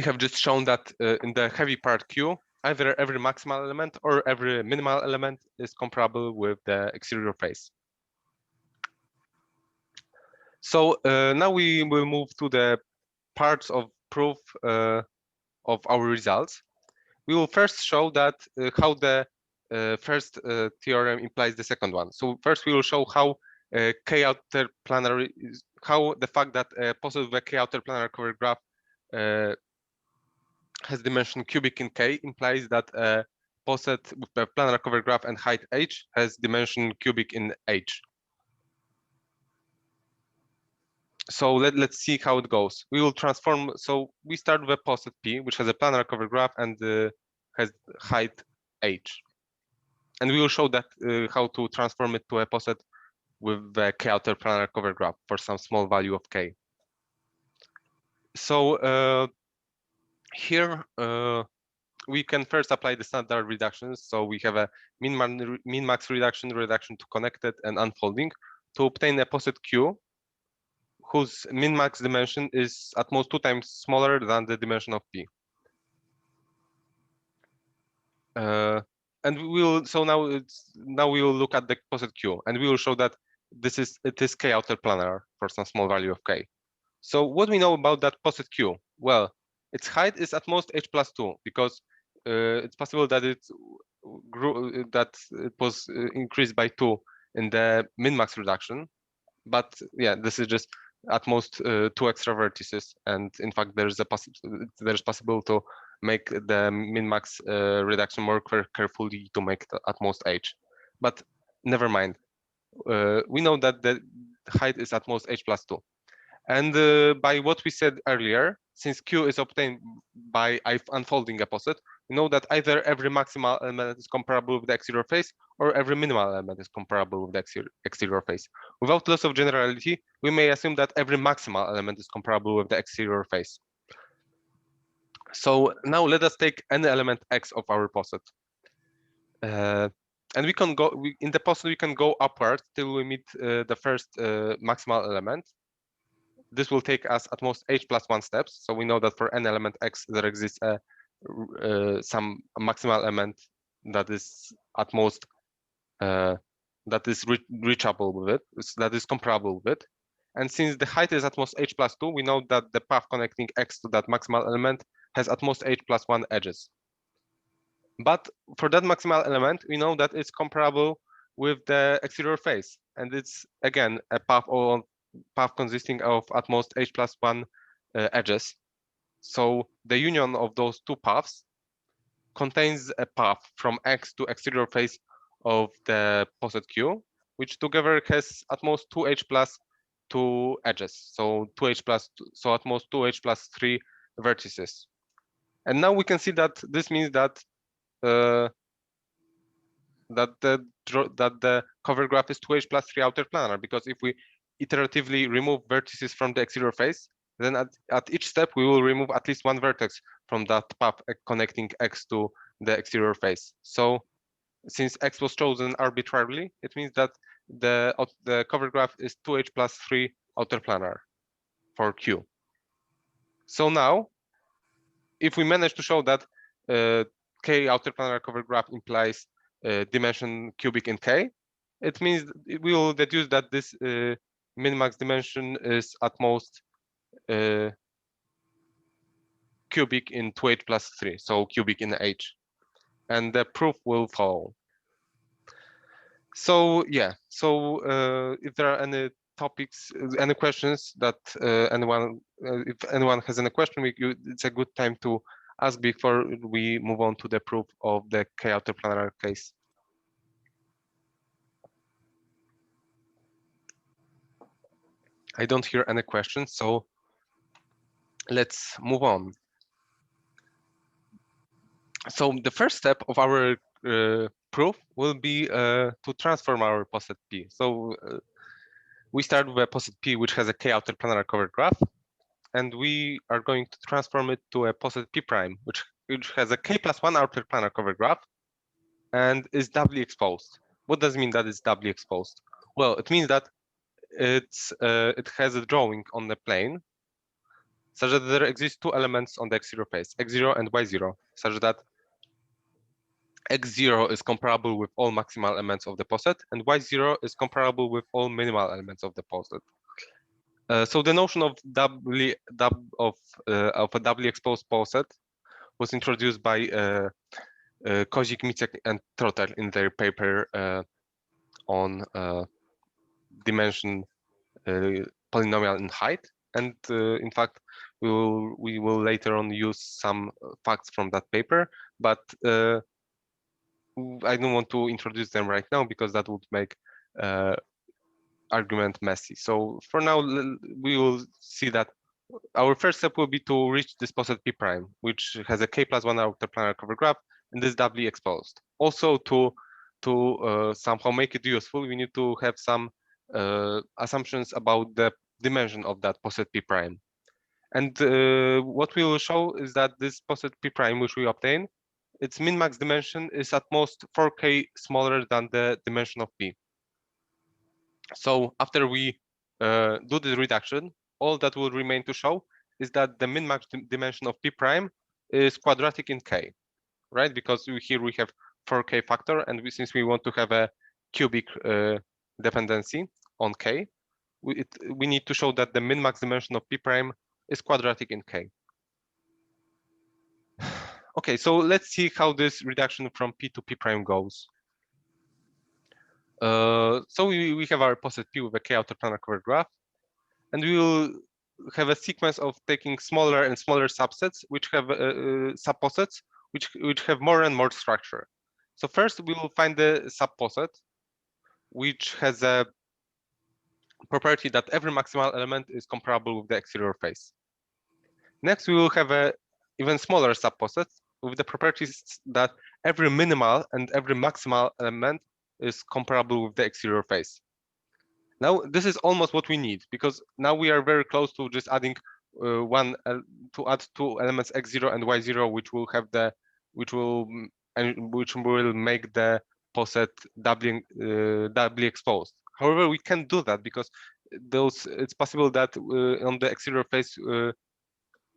have just shown that in the heavy part Q, either every maximal element or every minimal element is comparable with the exterior face. So now we will move to the parts of proof of our results. We will first show that how the first theorem implies the second one. So first we will show how k-outerplanar is, how the fact that a poset with a k-outerplanar cover graph has dimension cubic in K implies that a poset with a planar cover graph and height h has dimension cubic in H. So let's see how it goes. We will transform. So we start with a poset P, which has a planar cover graph and has height h. And we will show that how to transform it to a poset with a k-outerplanar cover graph for some small value of K. So here we can first apply the standard reductions. So we have a min-max reduction to connected, and unfolding to obtain a poset Q whose min-max dimension is at most 2 times smaller than the dimension of P. And we will, so now we will look at the poset Q, and we will show that it is k-outerplanar for some small value of K. So what we know about that poset Q? Well, its height is at most h plus 2, because it's possible that it grew, that it was increased by 2 in the min-max reduction. But yeah, this is just at most 2 extra vertices, and in fact there's possible to make the min-max reduction more carefully to make the at most h. But never mind. We know that the height is at most h plus 2. And by what we said earlier, since Q is obtained by unfolding a poset, we know that either every maximal element is comparable with the exterior face or every minimal element is comparable with the exterior face. Without loss of generality, we may assume that every maximal element is comparable with the exterior face. So now let us take any element X of our poset. And we can go, in the poset, we can go upward till we meet the first maximal element. This will take us at most h plus 1 steps. So we know that for any element X, there exists some maximal element that is at most that is reachable with it, that is comparable with it. And since the height is at most h plus 2, we know that the path connecting X to that maximal element has at most h plus 1 edges. But for that maximal element, we know that it's comparable with the exterior face, and it's again a path consisting of at most h plus 1 edges. So the union of those two paths contains a path from X to exterior face of the poset Q, which together has at most 2h plus 2 edges. So 2h plus 2, so at most 2h plus 3 vertices. And now we can see that this means that the cover graph is 2h plus 3 outer planar, because if we iteratively remove vertices from the exterior face, then at each step we will remove at least one vertex from that path connecting X to the exterior face. So since X was chosen arbitrarily, it means that the cover graph is 2H plus 3 outer planar for Q. So now, if we manage to show that K outer planar cover graph implies dimension cubic in K, it means we will deduce that this min-max dimension is at most cubic in 2H plus 3, so cubic in H. And the proof will follow. So yeah, so if there are any topics, any questions that if anyone has any question, it's a good time to ask before we move on to the proof of the k-outer planar case. I don't hear any questions, so let's move on. So the first step of our proof will be to transform our poset P. So we start with a poset P which has a k-outer planar covered graph, and we are going to transform it to a poset P prime, which has a k plus 1 outer planar covered graph and is doubly exposed. What does it mean that it's doubly exposed? Well, it means that it has a drawing on the plane such that there exist two elements on the x0 face, x0 and y0, such that x0 is comparable with all maximal elements of the poset, and y0 is comparable with all minimal elements of the poset. So the notion of a doubly exposed poset was introduced by Kozik, Micek, and Trotter in their paper on dimension polynomial in height. And in fact, we will later on use some facts from that paper, but I don't want to introduce them right now because that would make argument messy. So for now, we will see that our first step will be to reach this poset P prime, which has a k plus 1 outer planar cover graph and is doubly exposed. Also, to somehow make it useful, we need to have some assumptions about the dimension of that poset P prime. And what we will show is that this poset P prime, which we obtain, its min-max dimension is at most 4k smaller than the dimension of P. So after we do the reduction, all that will remain to show is that the min-max dimension of P prime is quadratic in K, right? Because here we have 4k factor, and since we want to have a cubic dependency on K, we need to show that the min-max dimension of P prime is quadratic in K. Okay, so let's see how this reduction from P to P prime goes. So we have our poset P with a k outer planar covered graph, and we will have a sequence of taking smaller and smaller subsets, which have subposets, which have more and more structure. So first, we will find the subposet, which has a property that every maximal element is comparable with the exterior face. Next, we will have a even smaller subposet with the properties that every minimal and every maximal element is comparable with the exterior face. Now, this is almost what we need, because now we are very close to just adding to add two elements x0 and y0, which will make the poset doubly exposed. However, we can't do that because it's possible that on the exterior face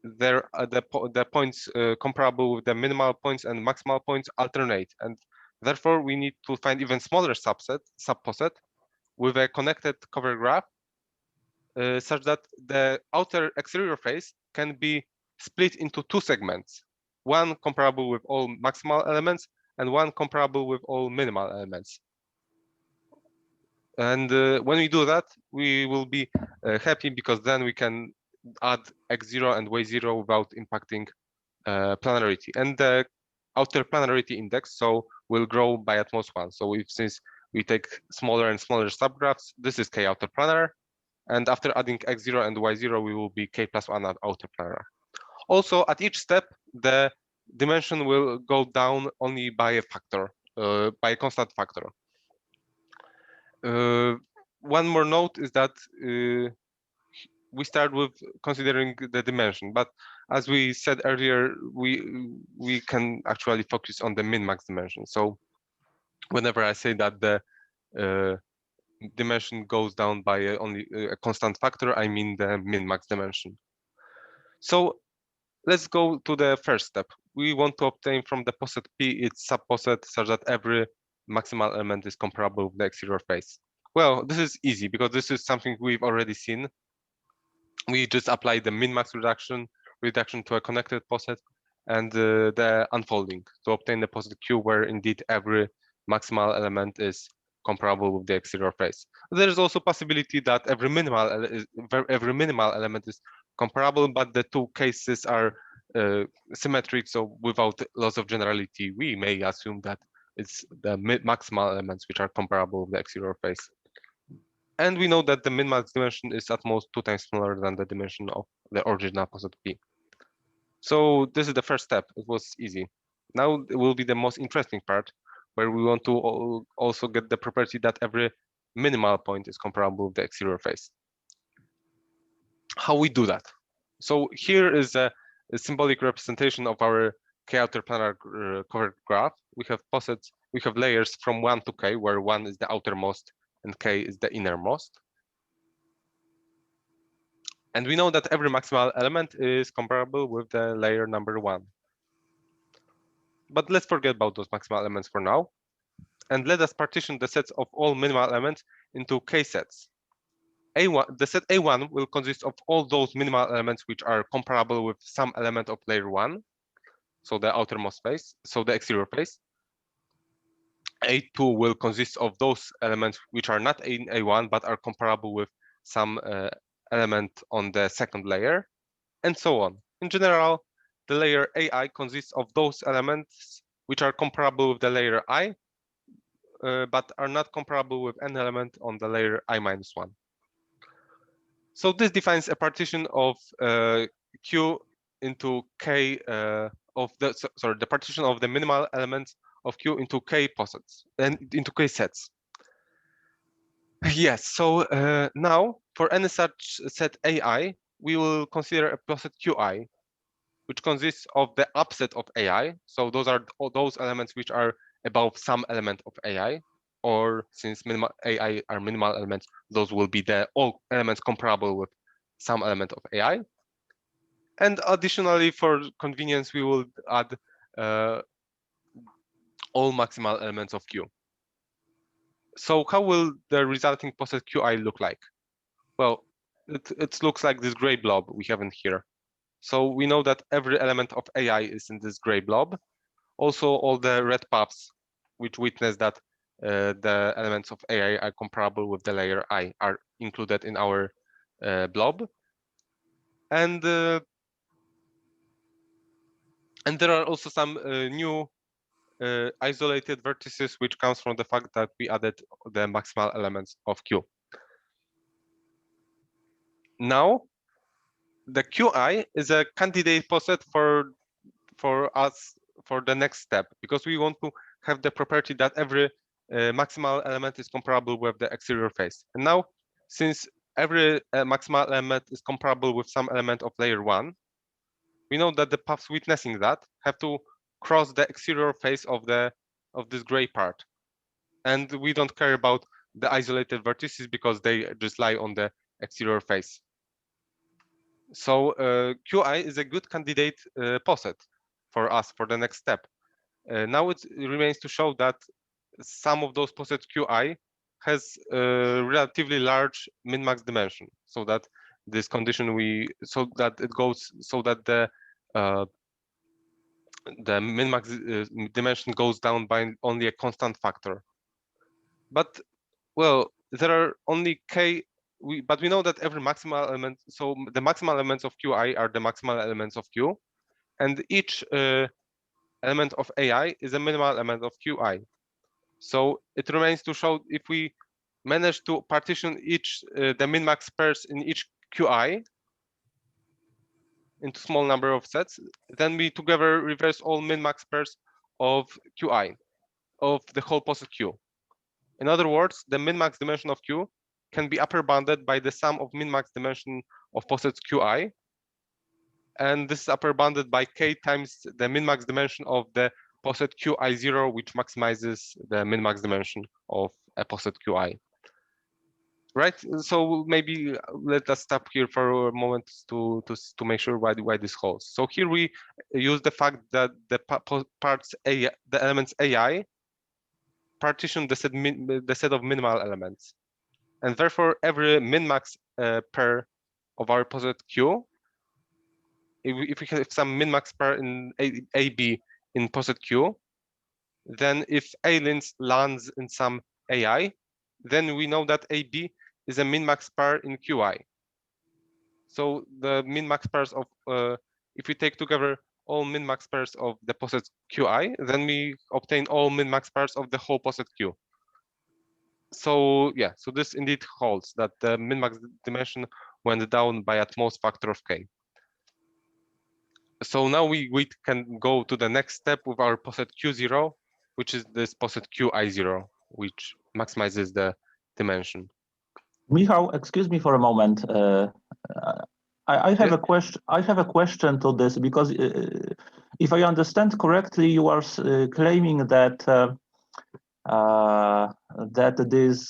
the points comparable with the minimal points and maximal points alternate, and therefore we need to find even smaller subposet with a connected cover graph such that the outer exterior face can be split into two segments, one comparable with all maximal elements and one comparable with all minimal elements. And when we do that, we will be happy, because then we can add x0 and y0 without impacting planarity. And the outer planarity index will grow by at most 1. So since we take smaller and smaller subgraphs, this is k outer planar, and after adding x0 and y0, we will be k plus 1 outer planar. Also, at each step, the dimension will go down only by a factor, by a constant factor. One more note is that we start with considering the dimension, but as we said earlier, we can actually focus on the min-max dimension. So whenever I say that the dimension goes down by only a constant factor, I mean the min-max dimension. So let's go to the first step. We want to obtain from the poset P its subposet such that every maximal element is comparable with the exterior face. Well, this is easy because this is something we've already seen. We just apply the min-max reduction to a connected poset and the unfolding to obtain the poset Q where indeed every maximal element is comparable with the exterior face. There is also possibility that every minimal element is comparable, but the two cases are symmetric, so without loss of generality, we may assume that it's the maximal elements which are comparable with the exterior face. And we know that the min-max dimension is at most 2 times smaller than the dimension of the original poset P. So this is the first step. It was easy. Now it will be the most interesting part, where we want to also get the property that every minimal point is comparable with the exterior face. How we do that? So here is a symbolic representation of our k-outerplanar covered graph. We have posets, we have layers from 1 to k, where 1 is the outermost and k is the innermost. And we know that every maximal element is comparable with the layer number 1. But let's forget about those maximal elements for now. And let us partition the sets of all minimal elements into k sets. A1, the set A1 will consist of all those minimal elements which are comparable with some element of layer 1, so the outermost face, so the exterior face. A2 will consist of those elements which are not in A1 but are comparable with some element on the second layer, and so on. In general, the layer AI consists of those elements which are comparable with the layer I, but are not comparable with any element on the layer I-1. So this defines a partition of Q into K the partition of the minimal elements of Q into K posets and into K sets. Yes, so now for any such set AI, we will consider a poset QI, which consists of the upset of AI. So those are those elements which are above some element of AI, or since minimal AI are minimal elements, those will be the all elements comparable with some element of AI. And additionally, for convenience, we will add all maximal elements of Q. So how will the resulting poset QI look like? Well, it looks like this gray blob we have in here. So we know that every element of AI is in this gray blob. Also, all the red puffs, which witness that the elements of AI are comparable with the layer I, are included in our blob. And there are also some new isolated vertices, which comes from the fact that we added the maximal elements of Q. Now, the QI is a candidate poset for us for the next step, because we want to have the property that every maximal element is comparable with the exterior face. And now, since every maximal element is comparable with some element of layer 1, we know that the paths witnessing that have to cross the exterior face of this gray part. And we don't care about the isolated vertices because they just lie on the exterior face. So QI is a good candidate poset for us for the next step. Now it remains to show that some of those posets QI has a relatively large min-max dimension, so that this condition the min-max dimension goes down by only a constant factor. But well, there are only but we know that every maximal element, so the maximal elements of QI are the maximal elements of Q, and each element of AI is a minimal element of QI. So it remains to show if we manage to partition the min-max pairs in each QI into small number of sets, then we together reverse all min-max pairs of QI, of the whole poset Q. In other words, the min-max dimension of Q can be upper bounded by the sum of min-max dimension of posets QI, and this is upper bounded by K times the min-max dimension of the poset qi0, which maximizes the min-max dimension of a poset qi. Right, so maybe let us stop here for a moment to make sure why this holds. So here we use the fact that the parts a, the elements ai partition the set of minimal elements, and therefore every min-max pair of our poset q, if we have some min-max pair in ab in poset q, then if a-lins lands in some ai, then we know that ab is a min-max pair in qi. So the min-max pairs of, if we take together all min-max pairs of the poset qi, then we obtain all min-max pairs of the whole poset q. So yeah, so this indeed holds that the min-max dimension went down by at most factor of k. So now we can go to the next step with our poset q0, which is this poset qi0, which maximizes the dimension. Michał, excuse me for a moment. I have a question. I have a question to this, because if I understand correctly, you are claiming that that this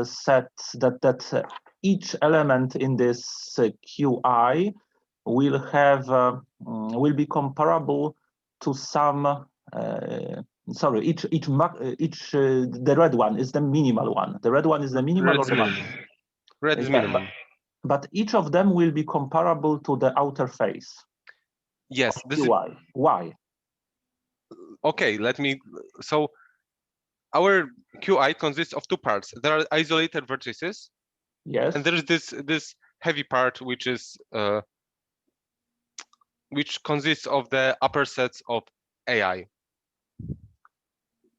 set that each element in this qi will have will be comparable to some. Sorry, each the red one is the minimal one. The red one is the minimal or the maximum? Red is minimum. But each of them will be comparable to the outer face. Yes, this qi. is Why? okay. Let me. So our qi consists of two parts. There are isolated vertices. Yes. And there is this heavy part which is which consists of the upper sets of ai.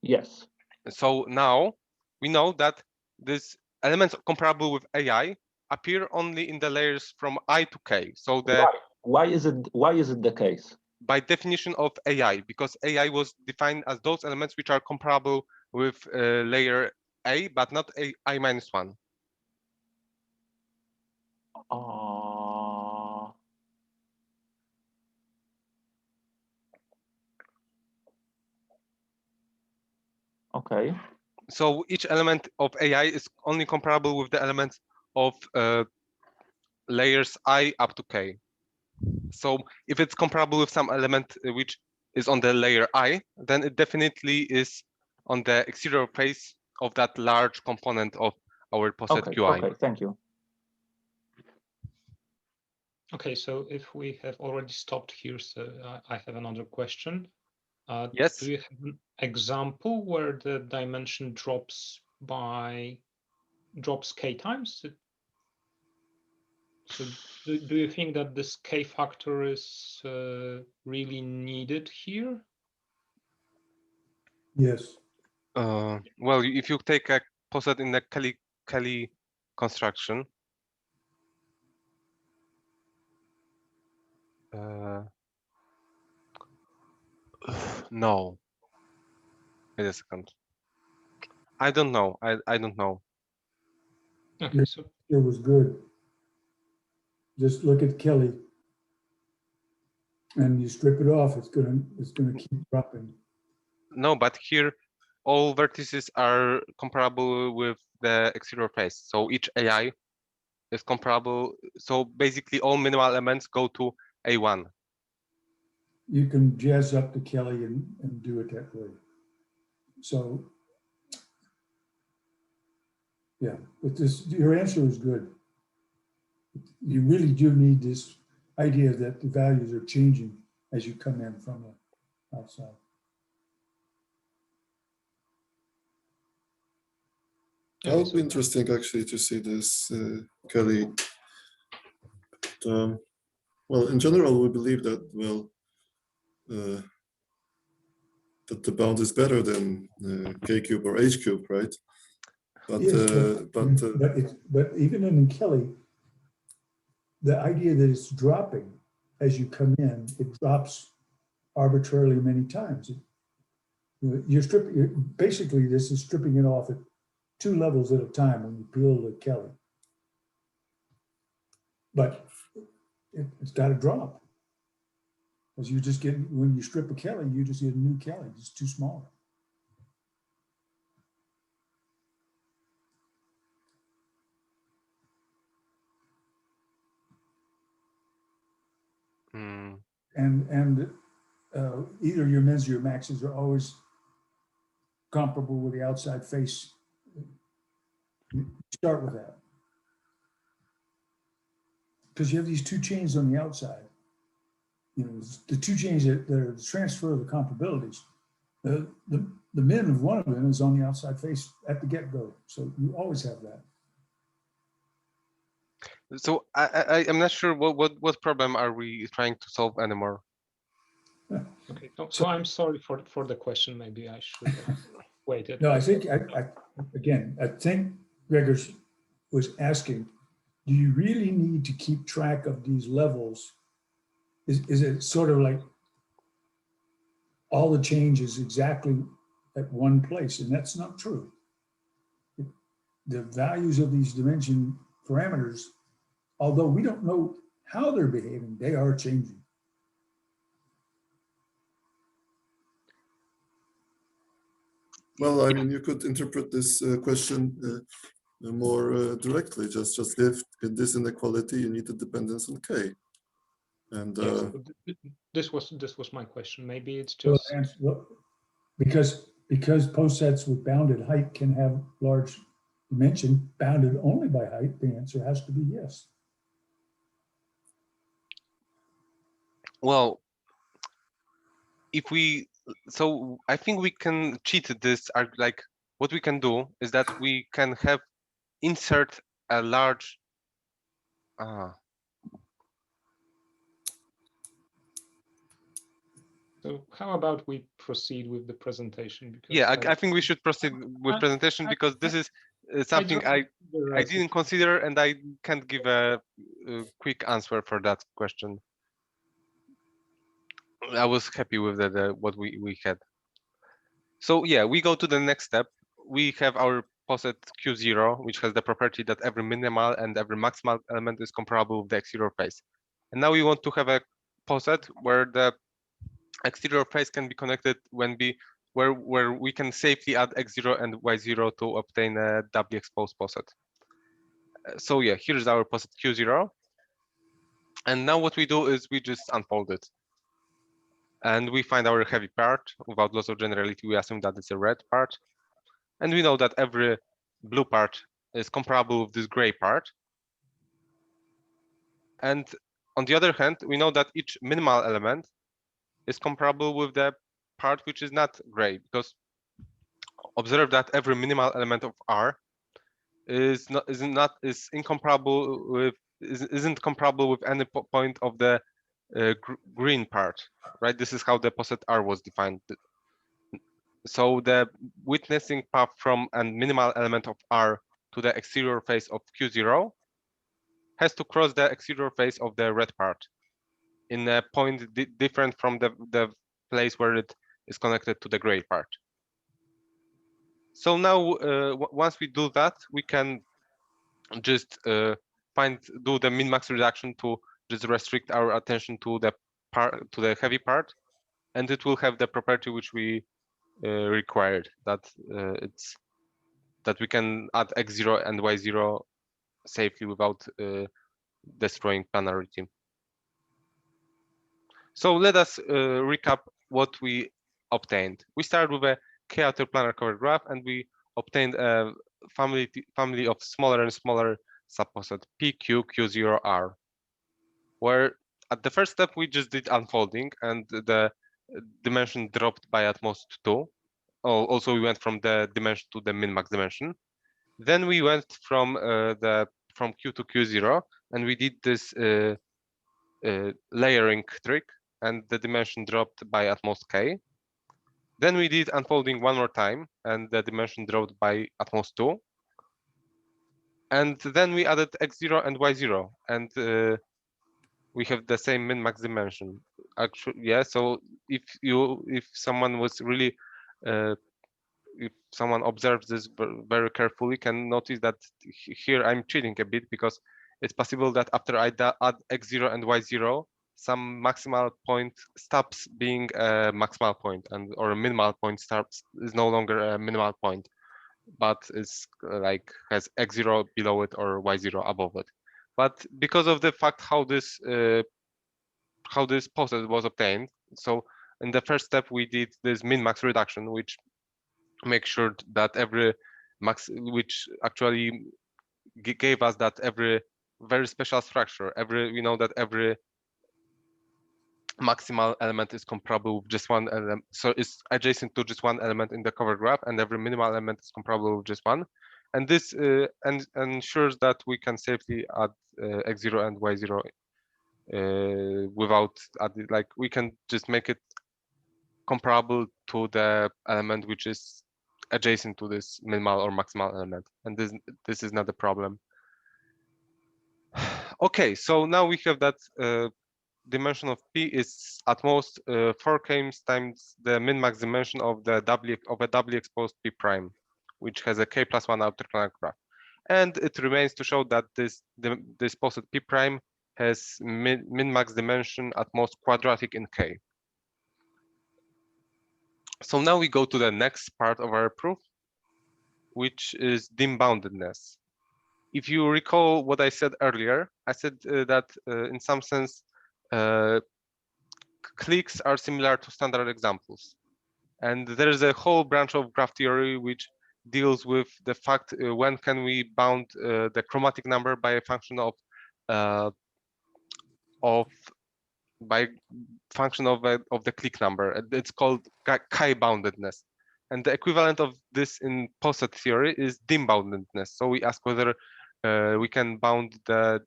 Yes. So now we know that these elements comparable with ai appear only in the layers from I to k. So the why is it the case? By definition of ai, because ai was defined as those elements which are comparable with layer a, but not I minus 1. Okay. So each element of ai is only comparable with the elements of layers I up to k. So if it's comparable with some element which is on the layer I, then it definitely is on the exterior face of that large component of our poset qi. Okay, thank you. Okay, so if we have already stopped here, so I have another question. Yes. Do you have an example where the dimension drops k times? So do you think that this k factor is really needed here? Yes. Well, if you take a poset in the Kelly construction, no. Wait a second. I don't know. I don't know. Okay, so It was good. Just look at Kelly. And you strip it off, it's gonna keep dropping. No, but here all vertices are comparable with the exterior face. So each AI is comparable. So basically all minimal elements go to A1. You can jazz up the Kelly and do it that way. So yeah, but your answer is good. You really do need this idea that the values are changing as you come in from the outside. That would be interesting actually to see this, Kelly. Well, in general, we believe that, well, that the bound is better than k cube or h cube, right? But Yes, but even in Kelly, the idea that it's dropping as you come in, it drops arbitrarily many times. Basically this is stripping it off at 2 levels at a time when you peel the Kelly. But it's got to drop. Because you just get, when you strip a Kelly, you just get a new Kelly. It's too small. Mm. And either your mins or your maxes are always comparable with the outside face. Start with that. Because you have these two chains on the outside. You know, the two chains that are the transfer of the comparabilities. The min of one of them is on the outside face at the get-go. So you always have that. So I'm not sure what problem are we trying to solve anymore. Okay, so I'm sorry for the question. Maybe I should have waited. No, I think, again, I think Gregor was asking, do you really need to keep track of these levels? Is it sort of like all the changes exactly at one place? And that's not true. The values of these dimension parameters, although we don't know how they're behaving, they are changing. Well, I mean, you could interpret this question more directly. Just if in this inequality you need a dependence on K. And Yes, this was my question. Maybe it's Well, just because posets with bounded height can have large dimension bounded only by height, the answer has to be yes. Well, so I think we can cheat this. Like what we can do is that we can have insert a large. So how about we proceed with the presentation? Because Yeah, I think we should proceed with presentation because this is something I didn't consider and I can't give a quick answer for that question. I was happy with what we had. So yeah, we go to the next step. We have our poset Q0, which has the property that every minimal and every maximal element is comparable with the exterior face. And now we want to have a poset where the exterior face can be connected where we can safely add x0 and y0 to obtain a doubly exposed poset. So yeah, here's our poset Q0. And now what we do is we just unfold it. And we find our heavy part. Without loss of generality, we assume that it's a red part. And we know that every blue part is comparable with this gray part. And on the other hand, we know that each minimal element is comparable with the part which is not gray, because observe that every minimal element of R isn't comparable with any point of the green part, right? This is how the poset R was defined. So the witnessing path from a minimal element of R to the exterior face of Q0 has to cross the exterior face of the red part in a point different from the place where it is connected to the gray part. So now, once we do that, we can just do the min-max reduction to just restrict our attention to the heavy part, and it will have the property which we required, that we can add x0 and y0 safely without destroying planarity. So let us recap what we obtained. We started with a k-outerplanar covered graph, and we obtained a family of smaller and smaller subposet P, Q, Q0, R, where at the first step we just did unfolding and the dimension dropped by at most 2. Also, we went from the dimension to the min-max dimension. Then we went from Q to Q0, and we did this layering trick, and the dimension dropped by at most k. Then we did unfolding one more time, and the dimension dropped by at most 2. And then we added x0 and y0, and we have the same min-max dimension. Actually, yeah. So if someone was really if someone observes this very carefully, can notice that here I'm cheating a bit, because it's possible that after I add x0 and y0 some maximal point stops being a maximal point, and or a minimal point is no longer a minimal point, but is like has x0 below it or y0 above it. But because of the fact how this poset was obtained, so in the first step we did this min-max reduction, which makes sure that every max, which actually gave us that every very special structure, we know that every maximal element is comparable with just one element, so it's adjacent to just one element in the covered graph, and every minimal element is comparable with just one. And this ensures that we can safely add x0 and y0 without like we can just make it comparable to the element which is adjacent to this minimal or maximal element, and this is not a problem. Okay, so now we have that dimension of P is at most 4k times the min-max dimension of a doubly exposed P prime, which has a k+1 outer planar graph. And it remains to show that this poset P prime has min-max dimension at most quadratic in K. So now we go to the next part of our proof, which is dim boundedness. If you recall what I said earlier, I said that in some sense cliques are similar to standard examples. And there is a whole branch of graph theory which deals with the fact when can we bound the chromatic number by a function of the clique number. It's called chi-boundedness. And the equivalent of this in poset theory is dim boundedness. So we ask whether we can bound the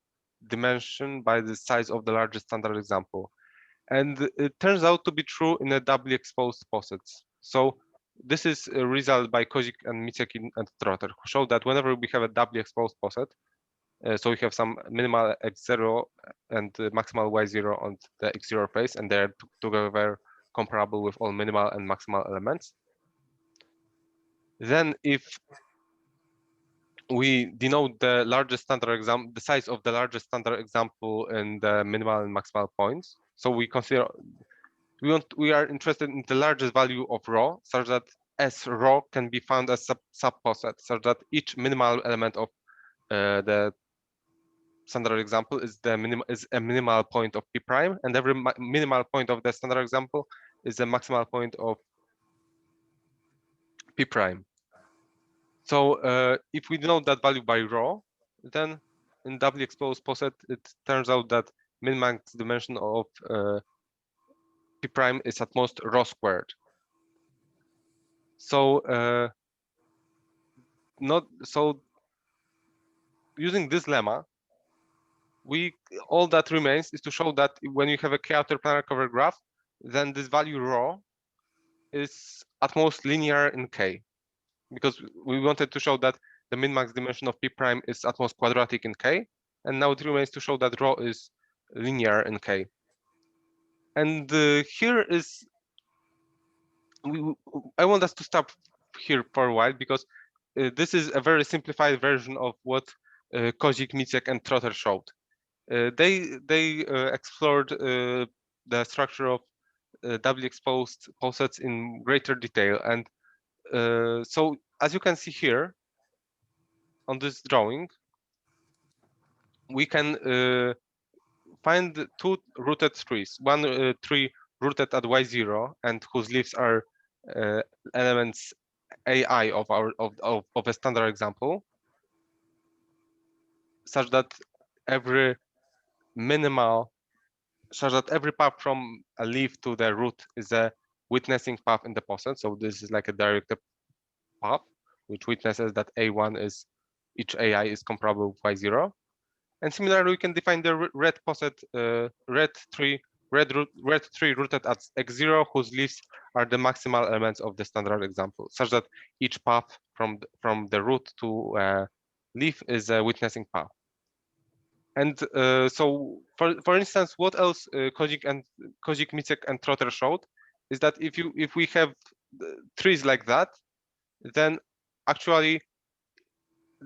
dimension by the size of the largest standard example. And it turns out to be true in a doubly exposed posets. So this is a result by Kozik and Miciek and Trotter, who showed that whenever we have a doubly exposed poset, so we have some minimal x0 and maximal y0 on the x0 face, and they're together comparable with all minimal and maximal elements. Then if we denote the largest standard example, the size of the largest standard example in the minimal and maximal points, so we consider we are interested in the largest value of rho, such that S rho can be found as subposet, such that each minimal element of the standard example is a minimal point of P prime, and every minimal point of the standard example is a maximal point of P prime. So if we denote that value by rho, then in doubly exposed poset, it turns out that min-max dimension of P prime is at most rho squared. So using this lemma, all that remains is to show that when you have a k-outer planar covered graph, then this value rho is at most linear in K, because we wanted to show that the min-max dimension of P prime is at most quadratic in K, and now it remains to show that rho is linear in K. And here is, I want us to stop here for a while, because this is a very simplified version of what Kozik, Miciek, and Trotter showed. They explored the structure of doubly exposed posets in greater detail, and so as you can see here on this drawing, we can find two rooted trees. One tree rooted at y0 and whose leaves are elements AI of a standard example, such that every path from a leaf to the root is a witnessing path in the poset. So this is like a directed path which witnesses that A1 is each AI is comparable with Y0. And similarly, we can define the red poset, red tree rooted at X0, whose leaves are the maximal elements of the standard example, such that each path from the root to leaf is a witnessing path. And so, for instance, what else Kozik, Miciek, and Trotter showed is that if we have trees like that, then actually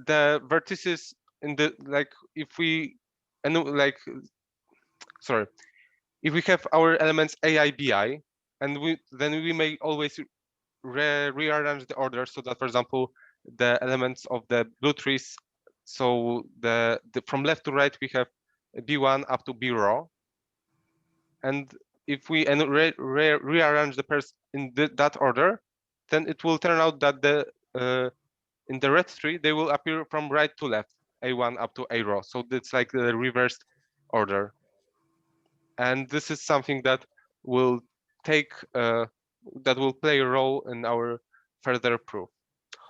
the vertices in the if we if we have our elements AI, BI, and then we may always rearrange the order so that, for example, the elements of the blue trees, so the from left to right we have B1 up to B raw, and if we rearrange the pairs in that order, then it will turn out that the in the red tree they will appear from right to left, A1 up to A raw. So it's like the reversed order, and this is something that will take that will play a role in our further proof.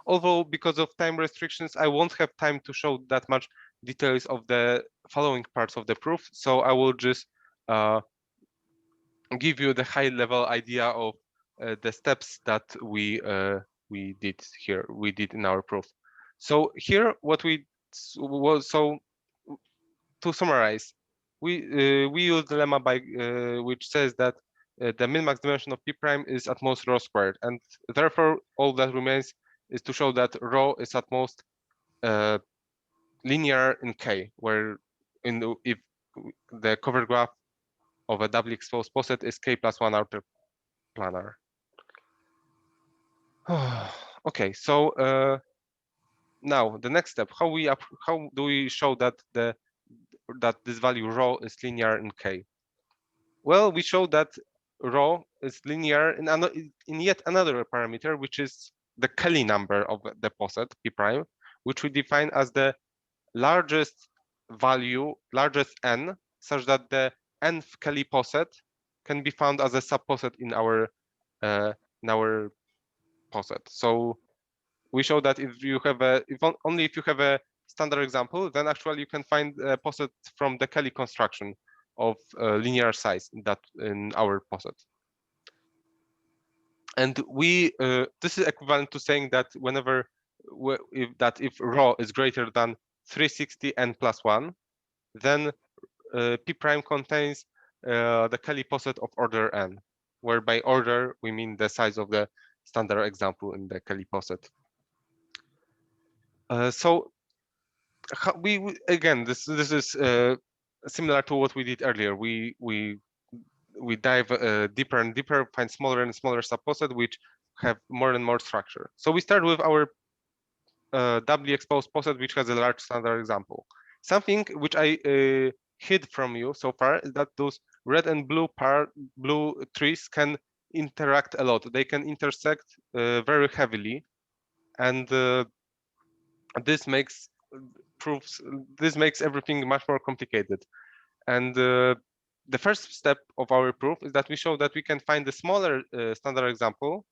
Although because of time restrictions, I won't have time to show that much details of the following parts of the proof, so I will just give you the high-level idea of the steps that we did here, we did in our proof. So here, what we to summarize, we use the lemma by which says that the min-max dimension of p prime is at most rho squared, and therefore all that remains is to show that rho is at most linear in K, where if the cover graph of a doubly exposed poset is K plus 1 outer planar. Okay, so now the next step, how do we show that that this value rho is linear in K? Well, we show that rho is linear in yet another parameter, which is the Kelly number of the poset p prime, which we define as the largest value, largest n, such that the nth Kelly poset can be found as a subposet in our poset. So we show that if you have only if you have a standard example, then actually you can find a poset from the Kelly construction of linear size in our poset. And we this is equivalent to saying that whenever if rho is greater than 360 n plus 1, then p prime contains the Kelly poset of order n, where by order we mean the size of the standard example in the Kelly poset. So we again, this is similar to what we did earlier. We dive deeper and deeper, find smaller and smaller subposet which have more and more structure. So we start with our doubly exposed poset which has a large standard example. Something which I hid from you so far is that those red and blue trees can interact a lot. They can intersect very heavily, and this makes everything much more complicated. And the first step of our proof is that we show that we can find a smaller standard example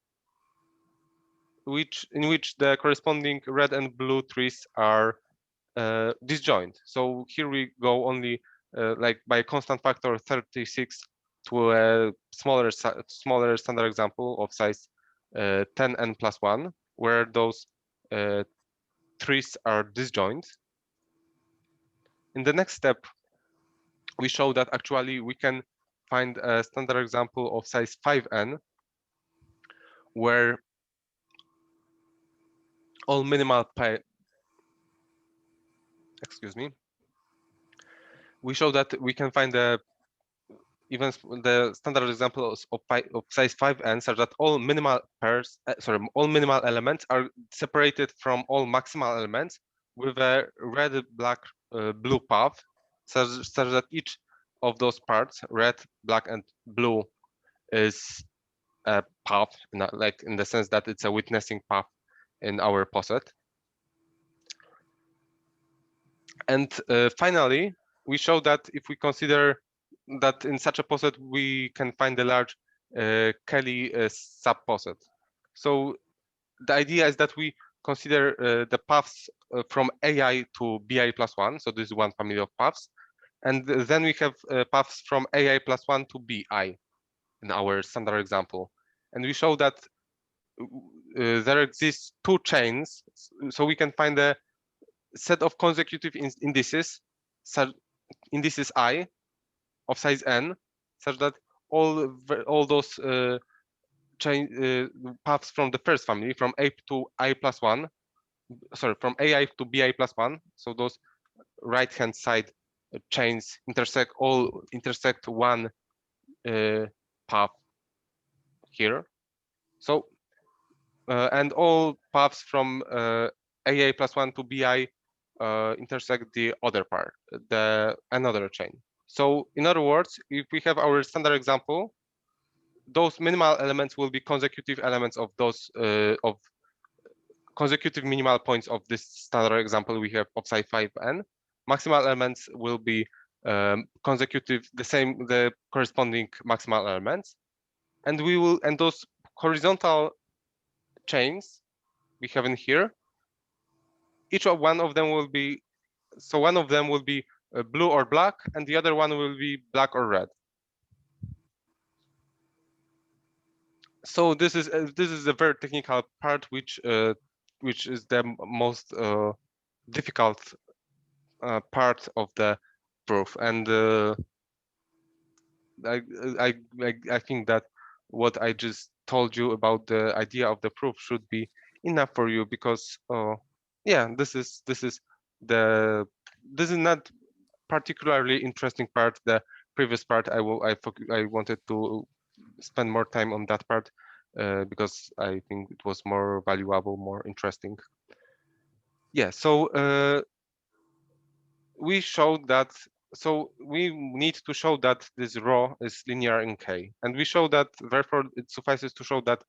in which the corresponding red and blue trees are disjoint. So here we go only like by a constant factor 36 to a smaller standard example of size 10n plus 1, where those trees are disjoint. In the next step, we show that actually we can find a standard example of size 5n, where all minimal we show that we can find even the standard example of size 5n, such that all minimal all minimal elements are separated from all maximal elements with a red, black, blue path, such that each of those parts, red, black, and blue, is a path, like in the sense that it's a witnessing path in our poset. And finally, we show that if we consider that in such a poset we can find a large Kelly subposet. So the idea is that we consider the paths from AI to BI plus 1. So this is one family of paths. And then we have paths from AI plus 1 to BI in our standard example. And we show that there exists two chains. So we can find a set of consecutive indices, indices I of size n, such that all those paths from the first family, from A to I plus 1, from AI to BI plus 1, so those right-hand side chains intersect one path here. So and all paths from AA +1 to BI intersect the other part, another chain. So in other words, if we have our standard example, those minimal elements will be consecutive elements of those of consecutive minimal points of this standard example we have of psi 5n. Maximal elements will be consecutive, the corresponding maximal elements, and those horizontal chains we have in here, each of one of them will be, so one of them will be blue or black, and the other one will be black or red. So this is a very technical part, which is the most difficult part of the proof, and I think that what I just told you about the idea of the proof should be enough for you, because yeah, this is not particularly interesting part. The previous part I wanted to spend more time on that part because I think it was more valuable, more interesting. Yeah, so we showed that, so we need to show that this rho is linear in K, and we show that therefore it suffices to show that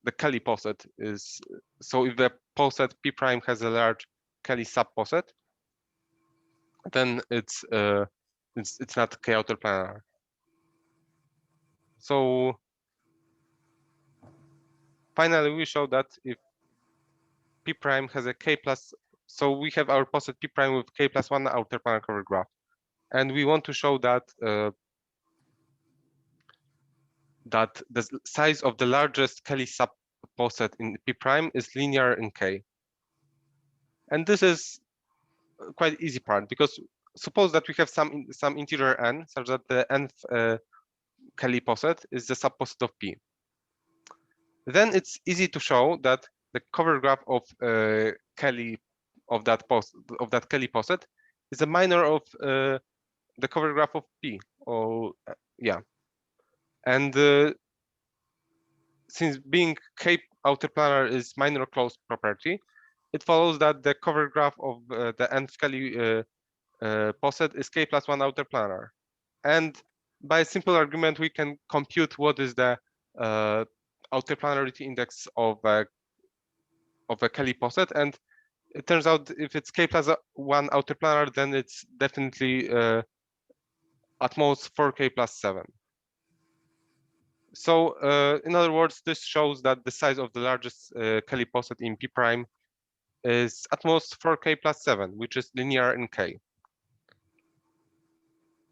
the Kelly poset is, so if the poset P prime has a large Kelly subposet, then it's not k-outerplanar. So finally we show that if P prime has a K plus, so we have our poset P prime with K plus 1 outer planar covered graph, and we want to show that that the size of the largest Kelly subposet in P prime is linear in K. And this is quite easy part, because suppose that we have some integer n such that the nth Kelly poset is the subposet of P. Then it's easy to show that the cover graph of Kelly of that Kelly poset is a minor of the cover graph of P. Or yeah, and since being k-outerplanar is minor closed property, it follows that the cover graph of the nth Kelly poset is k plus 1 outerplanar. And by a simple argument, we can compute what is the outerplanarity index of a Kelly poset, and it turns out if it's k plus 1 outerplanar, then it's definitely at most 4k plus 7. So in other words, this shows that the size of the largest Kelly poset in P prime is at most 4k plus 7, which is linear in K.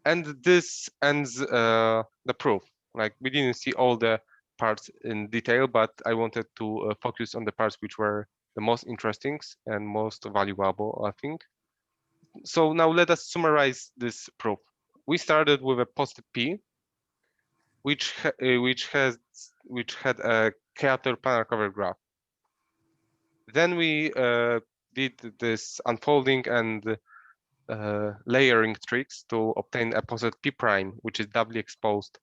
And this ends the proof. Like, we didn't see all the parts in detail, but I wanted to focus on the parts which were the most interesting and most valuable, I think. So now let us summarize this proof. We started with a poset P, which had a k-outerplanar cover graph. Then we did this unfolding and layering tricks to obtain a poset P prime, which is doubly exposed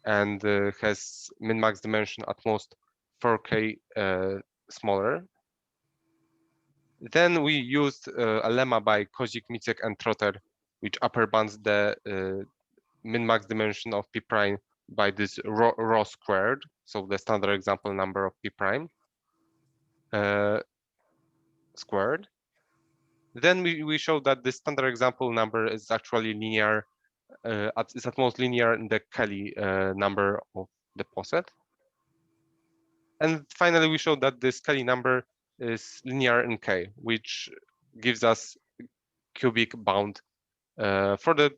and has min-max dimension at most 4k smaller. Then we used a lemma by Kozik, Micek, and Trotter, which upper bounds the min-max dimension of P prime by this rho squared, so the standard example number of P prime squared. Then we showed that the standard example number is actually linear, is at most linear in the Kelly number of the poset. And finally, we showed that this Kelly number is linear in K, which gives us cubic bound for the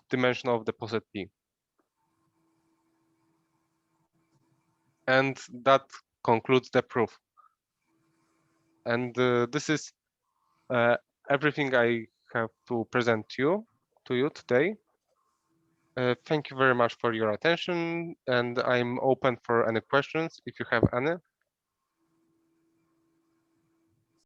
dimension of the poset P. And that concludes the proof. And this is everything I have to present to you today. Thank you very much for your attention, and I'm open for any questions if you have any.